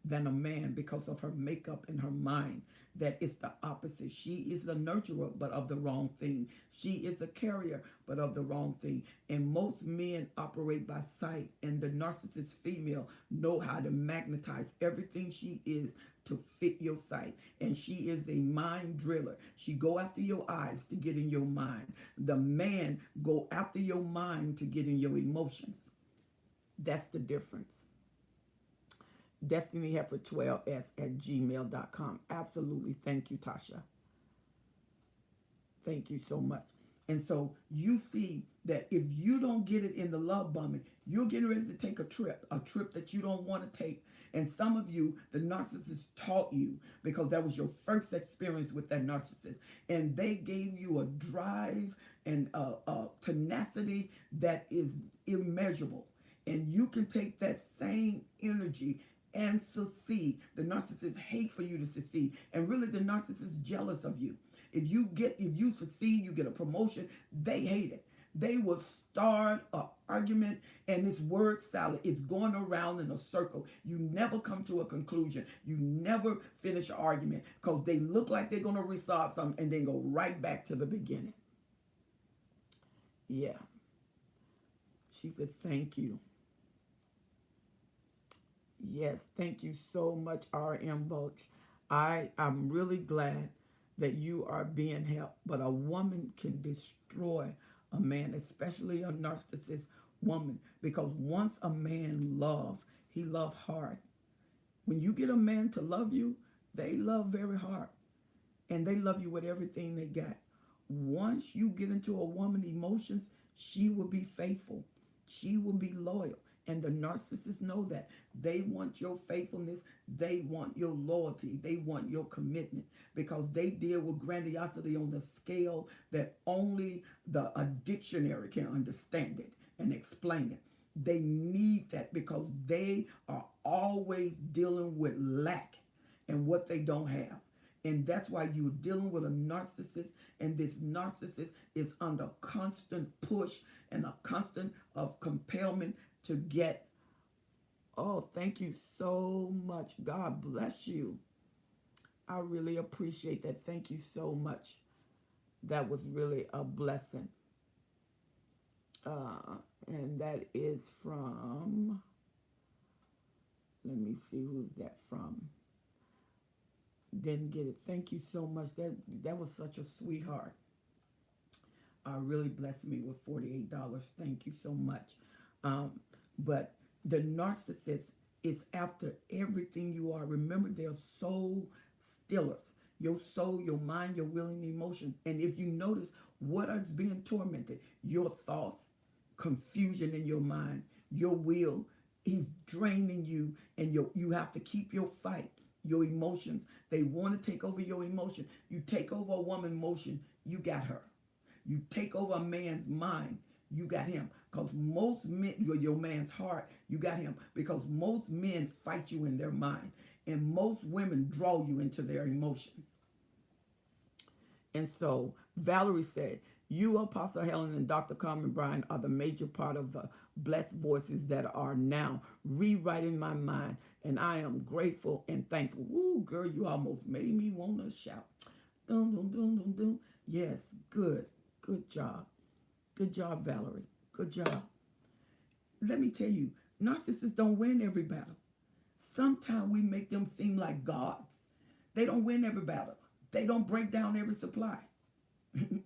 than a man because of her makeup and her mind. That is the opposite. She is a nurturer, but of the wrong thing. She is a carrier, but of the wrong thing. And most men operate by sight, and the narcissist female know how to magnetize everything she is to fit your sight. And she is a mind driller. She go after your eyes to get in your mind. The man go after your mind to get in your emotions. That's the difference. DestinyHelper12s@gmail.com. Absolutely. Thank you, Tasha. Thank you so much. And so you see that if you don't get it in the love bombing, you're getting ready to take a trip that you don't want to take. And some of you, the narcissist taught you because that was your first experience with that narcissist. And they gave you a drive and a tenacity that is immeasurable. And you can take that same energy and succeed. The narcissist hate for you to succeed. And really the narcissist is jealous of you. If you succeed, you get a promotion, they hate it. They will start an argument and this word salad is going around in a circle. You never come to a conclusion. You never finish an argument because they look like they're going to resolve something and then go right back to the beginning. Yeah. She said, thank you. Yes, thank you so much, R.M. Bulch. I'm really glad that you are being helped. But a woman can destroy a man, especially a narcissist woman, because once a man loves, he loves hard. When you get a man to love you, they love very hard. And they love you with everything they got. Once you get into a woman's emotions, she will be faithful. She will be loyal. And the narcissists know that. They want your faithfulness. They want your loyalty. They want your commitment because they deal with grandiosity on the scale that only a dictionary can understand it and explain it. They need that because they are always dealing with lack and what they don't have. And that's why you're dealing with a narcissist, and this narcissist is under constant push and a constant of compellment to get. Oh, thank you so much. God bless you. I really appreciate that. Thank you so much. That was really a blessing. And that is from, let me see, who's that from? Didn't get it. Thank you so much. That was such a sweetheart. Really blessed me with $48. Thank you so much. But the narcissist is after everything you are. Remember, they're soul stealers. Your soul, your mind, your will, and emotion. And if you notice, what is being tormented? Your thoughts, confusion in your mind, your will. He's draining you, and you have to keep your fight. Your emotions. They want to take over your emotion. You take over a woman's emotion, you got her. You take over a man's mind, you got him. Because most men, your man's heart, you got him. Because most men fight you in their mind. And most women draw you into their emotions. And so Valerie said, you, Apostle Helen, and Dr. Carmen Bryan are the major part of the blessed voices that are now rewriting my mind. And I am grateful and thankful. Woo, girl, you almost made me want to shout. Dun, dun, dun, dun, dun. Yes, good. Good job. Good job, Valerie. Good job. Let me tell you, narcissists don't win every battle. Sometimes we make them seem like gods. They don't win every battle. They don't break down every supply.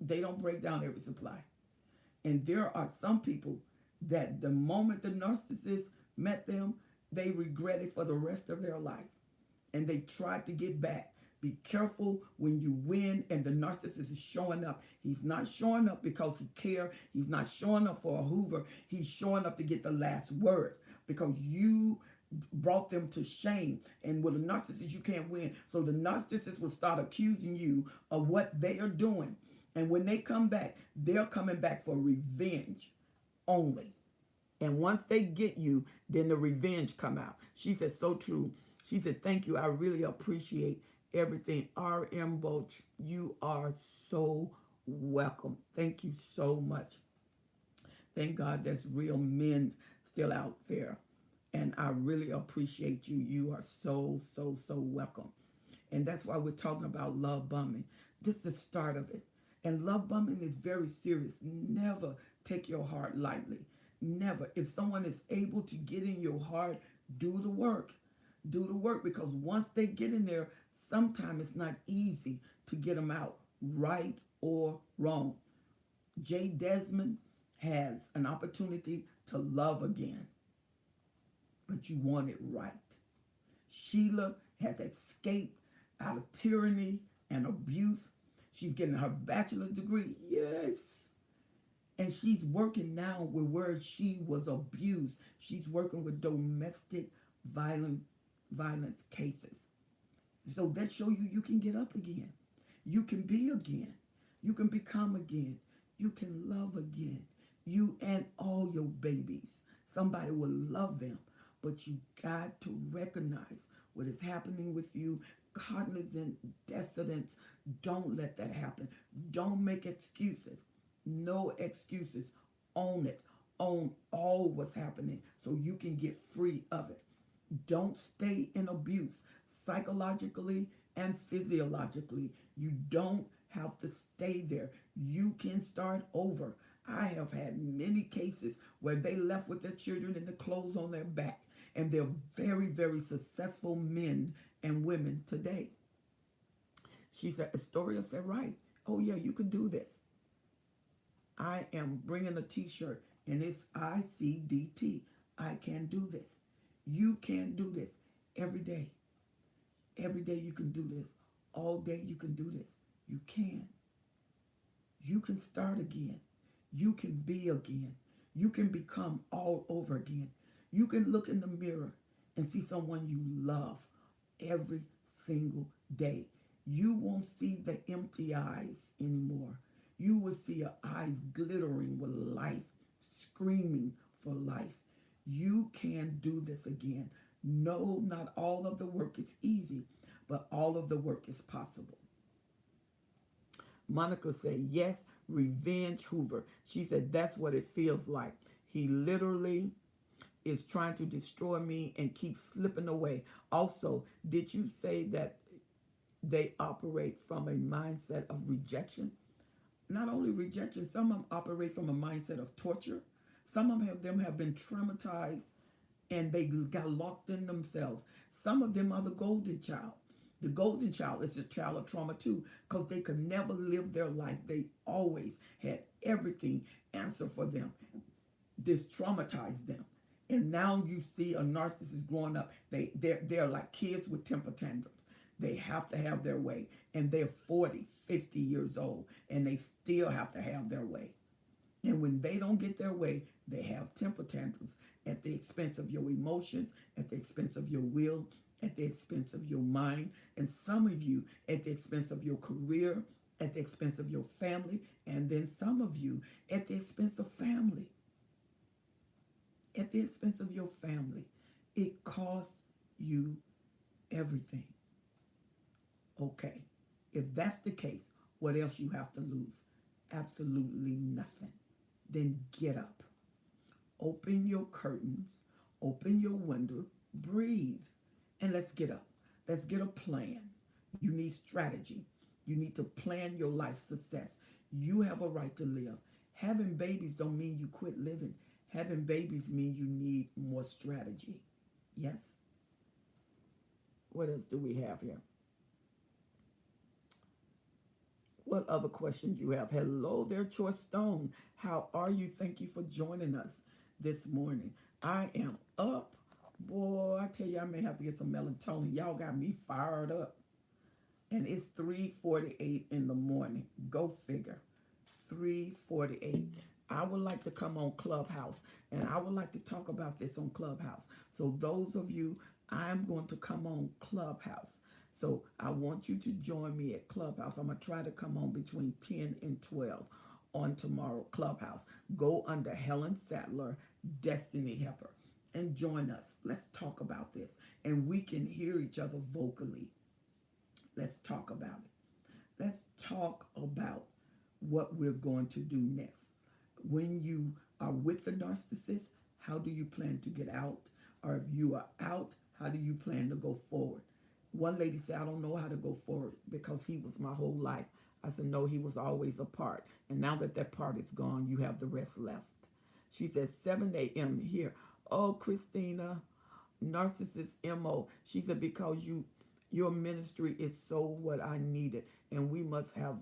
They don't break down every supply. And there are some people that the moment the narcissist met them, they regret it for the rest of their life. And they tried to get back. Be careful when you win and the narcissist is showing up. He's not showing up because he cares. He's not showing up for a Hoover. He's showing up to get the last word because you brought them to shame. And with a narcissist, you can't win. So the narcissist will start accusing you of what they are doing. And when they come back, they're coming back for revenge only. And once they get you, then the revenge come out. She said, so true. She said, thank you. I really appreciate everything. R.M. Bulch, you are so welcome. Thank you so much. Thank God there's real men still out there. And I really appreciate you. You are so, so, so welcome. And that's why we're talking about love bombing. This is the start of it. And love bombing is very serious. Never take your heart lightly. Never. If someone is able to get in your heart, do the work. Do the work, because once they get in there, sometimes it's not easy to get them out, right or wrong. Jay Desmond has an opportunity to love again, but you want it right. Sheila has escaped out of tyranny and abuse. She's getting her bachelor's degree. Yes. And she's working now with where she was abused. She's working with domestic violent, violence cases. So that show you you can get up again. You can be again. You can become again. You can love again. You and all your babies. Somebody will love them. But you got to recognize what is happening with you. Cognizant dissonance. Don't let that happen. Don't make excuses. No excuses. Own it. Own all what's happening so you can get free of it. Don't stay in abuse psychologically and physiologically. You don't have to stay there. You can start over. I have had many cases where they left with their children and the clothes on their back, and they're very, very successful men and women today. She said, Astoria said, right. Oh, yeah, you can do this. I am bringing a t-shirt and it's ICDT. I can do this. You can do this every day. Every day you can do this. All day you can do this. You can. You can start again. You can be again. You can become all over again. You can look in the mirror and see someone you love every single day. You won't see the empty eyes anymore. You will see your eyes glittering with life, screaming for life. You can do this again. No, not all of the work is easy, but all of the work is possible. Monica said, yes, revenge Hoover. She said, that's what it feels like. He literally is trying to destroy me and keep slipping away. Also, did you say that they operate from a mindset of rejection? Not only rejection, some of them operate from a mindset of torture. Some of them have been traumatized and they got locked in themselves. Some of them are the golden child. The golden child is a child of trauma too, because they could never live their life. They always had everything answered for them. This traumatized them. And now you see a narcissist growing up. They're like kids with temper tantrums. They have to have their way. And they're 40, 50 years old. And they still have to have their way. And when they don't get their way, they have temper tantrums at the expense of your emotions, at the expense of your will, at the expense of your mind, and some of you at the expense of your career, at the expense of your family, and then some of you at the expense of family. At the expense of your family. It costs you everything. Okay, if that's the case, what else you have to lose? Absolutely nothing. Then get up. Open your curtains, open your window, breathe, and let's get up. Let's get a plan. You need strategy. You need to plan your life success. You have a right to live. Having babies don't mean you quit living. Having babies mean you need more strategy. Yes? What else do we have here? What other questions you have? Hello there, Choice Stone. How are you? Thank you for joining us this morning. I am up. Boy, I tell you, I may have to get some melatonin. Y'all got me fired up. And it's 3:48 in the morning. Go figure. 3:48. I would like to come on Clubhouse, and I would like to talk about this on Clubhouse. So those of you, I'm going to come on Clubhouse. So I want you to join me at Clubhouse. I'm going to try to come on between 10 and 12 on tomorrow, Clubhouse. Go under Helen Sattler, Destiny Helper, and join us. Let's talk about this. And we can hear each other vocally. Let's talk about it. Let's talk about what we're going to do next. When you are with the narcissist, how do you plan to get out? Or if you are out, how do you plan to go forward? One lady said, I don't know how to go forward because he was my whole life. I said, no, he was always a part. And now that that part is gone, you have the rest left. She said, 7 a.m. here. Oh, Christina, narcissist MO. She said, because your ministry is so what I needed. And we must have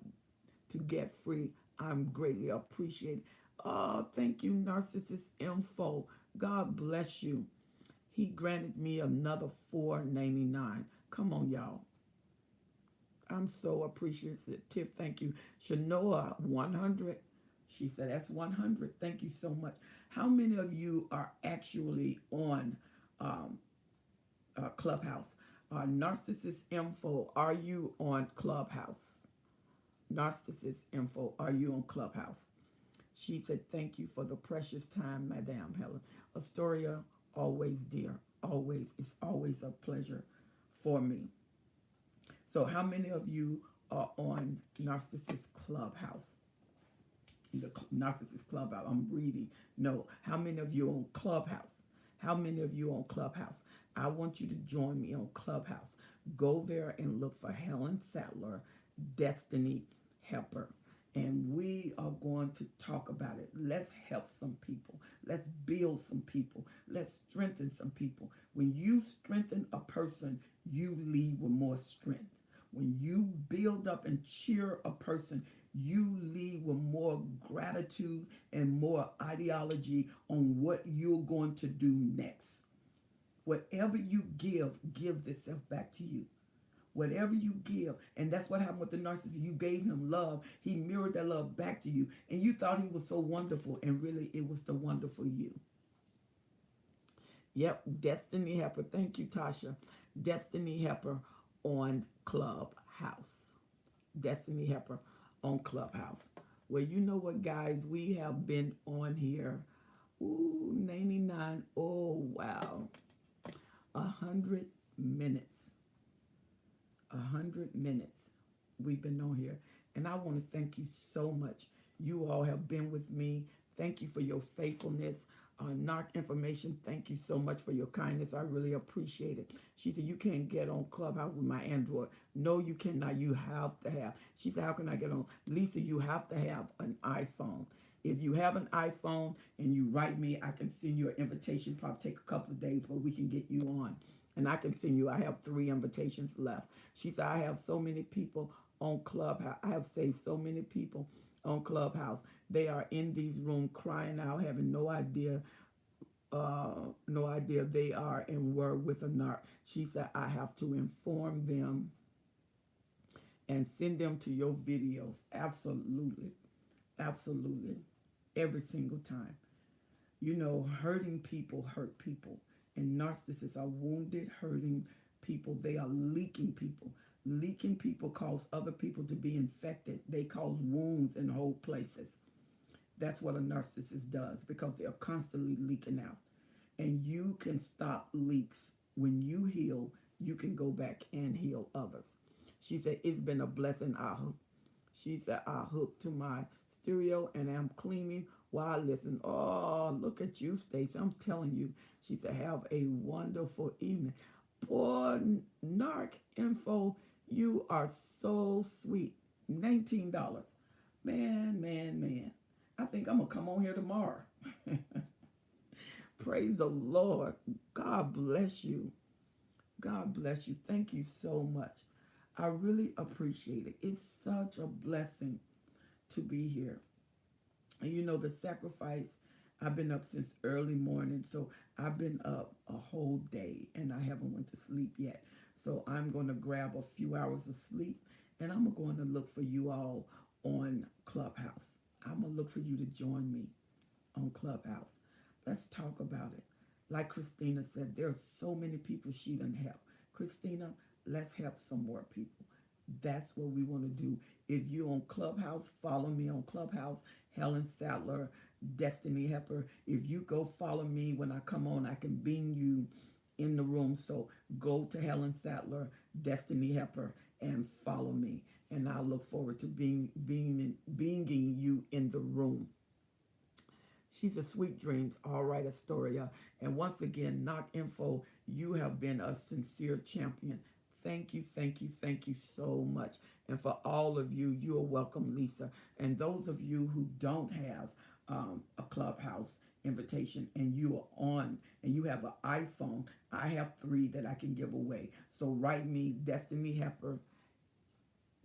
to get free. I'm greatly appreciated. Oh, thank you, Narcissist Info. God bless you. He granted me another $4.99. Come on, y'all. I'm so appreciative. Thank you. Shanoa, 100. She said, that's 100. Thank you so much. How many of you are actually on um, Clubhouse? Narcissist Info, are you on Clubhouse? Narcissist Info, are you on Clubhouse? She said, thank you for the precious time, Madame Helen. Astoria, always dear. Always. It's always a pleasure for me. So how many of you are on Narcissist Clubhouse? The Narcissist Clubhouse. I'm reading. No. How many of you on Clubhouse? How many of you on Clubhouse? I want you to join me on Clubhouse. Go there and look for Helen Sattler, Destiny Helper. And we are going to talk about it. Let's help some people. Let's build some people. Let's strengthen some people. When you strengthen a person, you leave with more strength. When you build up and cheer a person, you leave with more gratitude and more ideology on what you're going to do next. Whatever you give, gives itself back to you. Whatever you give, and that's what happened with the narcissist. You gave him love. He mirrored that love back to you, and you thought he was so wonderful, and really it was the wonderful you. Yep, Destiny Helper. Thank you, Tasha. Destiny Helper on Clubhouse. Destiny Helper on Clubhouse. Well, you know what, guys? We have been on here. Ooh, 99. Oh, wow. 100 minutes. 100 minutes we've been on here. And I want to thank you so much. You all have been with me. Thank you for your faithfulness. Narc information, thank you so much for your kindness. I really appreciate it. She said, you can't get on Clubhouse with my Android. No, you cannot. You have to have. She said, how can I get on? Lisa, you have to have an iPhone. If you have an iPhone and you write me, I can send you an invitation. Probably take a couple of days, but we can get you on. And I can send you, I have 3 invitations left. She said, I have so many people on Clubhouse. I have saved so many people on Clubhouse. They are in these rooms crying out, having no idea they are and were with a narc. She said, I have to inform them and send them to your videos. Absolutely. Absolutely. Every single time. You know, hurting people hurt people. And narcissists are wounded, hurting people. They are leaking people. Leaking people cause other people to be infected. They cause wounds in whole places. That's what a narcissist does because they're constantly leaking out. And you can stop leaks. When you heal, you can go back and heal others. She said, it's been a blessing. She said, I hooked to my stereo and I'm cleaning while I listen. Oh, look at you, Stacey. I'm telling you. She said, have a wonderful evening. Boy, Narc Info, you are so sweet. $19. Man. I think I'm going to come on here tomorrow. Praise the Lord. God bless you. God bless you. Thank you so much. I really appreciate it. It's such a blessing to be here. And you know, the sacrifice, I've been up since early morning. So I've been up a whole day and I haven't went to sleep yet. So I'm going to grab a few hours of sleep and I'm going to look for you all on Clubhouse. I'm going to look for you to join me on Clubhouse. Let's talk about it. Like Christina said, there are so many people she done help. Christina, let's help some more people. That's what we want to do. If you're on Clubhouse, follow me on Clubhouse, Helen Sattler, Destiny Helper. If you go follow me when I come on, I can beam you in the room. So go to Helen Sattler, Destiny Helper, and follow me. And I look forward to beinging you in the room. She's a sweet dreams. All right, Astoria. And once again, Knock Info, you have been a sincere champion. Thank you so much. And for all of you, you are welcome, Lisa. And those of you who don't have a Clubhouse invitation and you are on and you have an iPhone, I have 3 that I can give away. So write me, Destiny Helper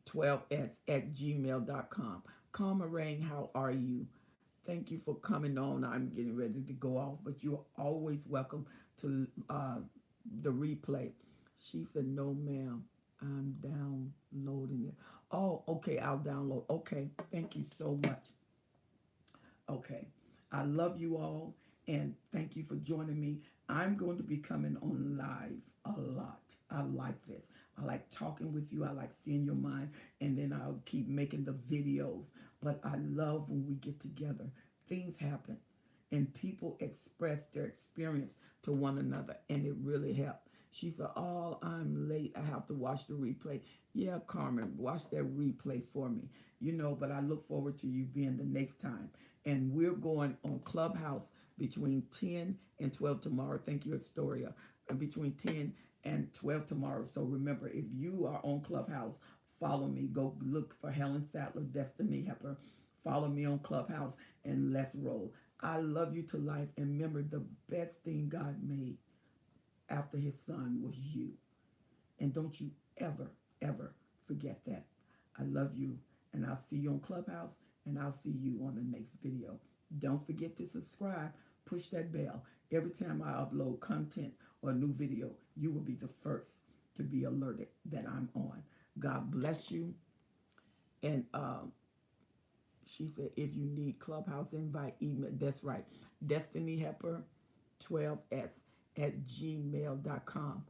12s@gmail.com. Karma Rain, how are you? Thank you for coming on. I'm getting ready to go off, but you're always welcome to the replay. She said, no, ma'am, I'm downloading it. Oh, okay, I'll download. Okay, thank you so much. Okay. I love you all and thank you for joining me. I'm going to be coming on live a lot. I like this. I like talking with you. I like seeing your mind. And then I'll keep making the videos. But I love when we get together. Things happen and people express their experience to one another. And it really helped. She said, oh, I'm late. I have to watch the replay. Yeah, Carmen, watch that replay for me. But I look forward to you being the next time. And we're going on Clubhouse between 10 and 12 tomorrow. Thank you, Astoria. Between 10 and 12 tomorrow. So remember, if you are on Clubhouse, follow me. Go look for Helen Sattler, Destiny Helper. Follow me on Clubhouse and let's roll. I love you to life. And remember, the best thing God made after his son was you. And don't you ever, ever forget that. I love you. And I'll see you on Clubhouse. And I'll see you on the next video. Don't forget to subscribe. Push that bell. Every time I upload content or a new video, you will be the first to be alerted that I'm on. God bless you. And she said, if you need Clubhouse invite, email. That's right. Destiny Helper 12s at gmail.com.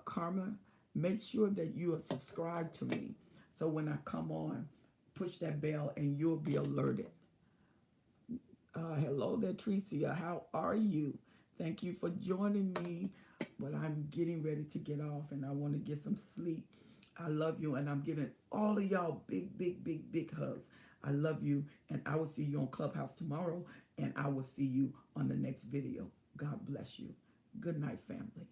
Karma, make sure that you are subscribed to me. So when I come on, push that bell and you'll be alerted. Hello there, Tricia. How are you? Thank you for joining me. But I'm getting ready to get off and I want to get some sleep. I love you and I'm giving all of y'all big, big, big, big hugs. I love you and I will see you on Clubhouse tomorrow and I will see you on the next video. God bless you. Good night, family.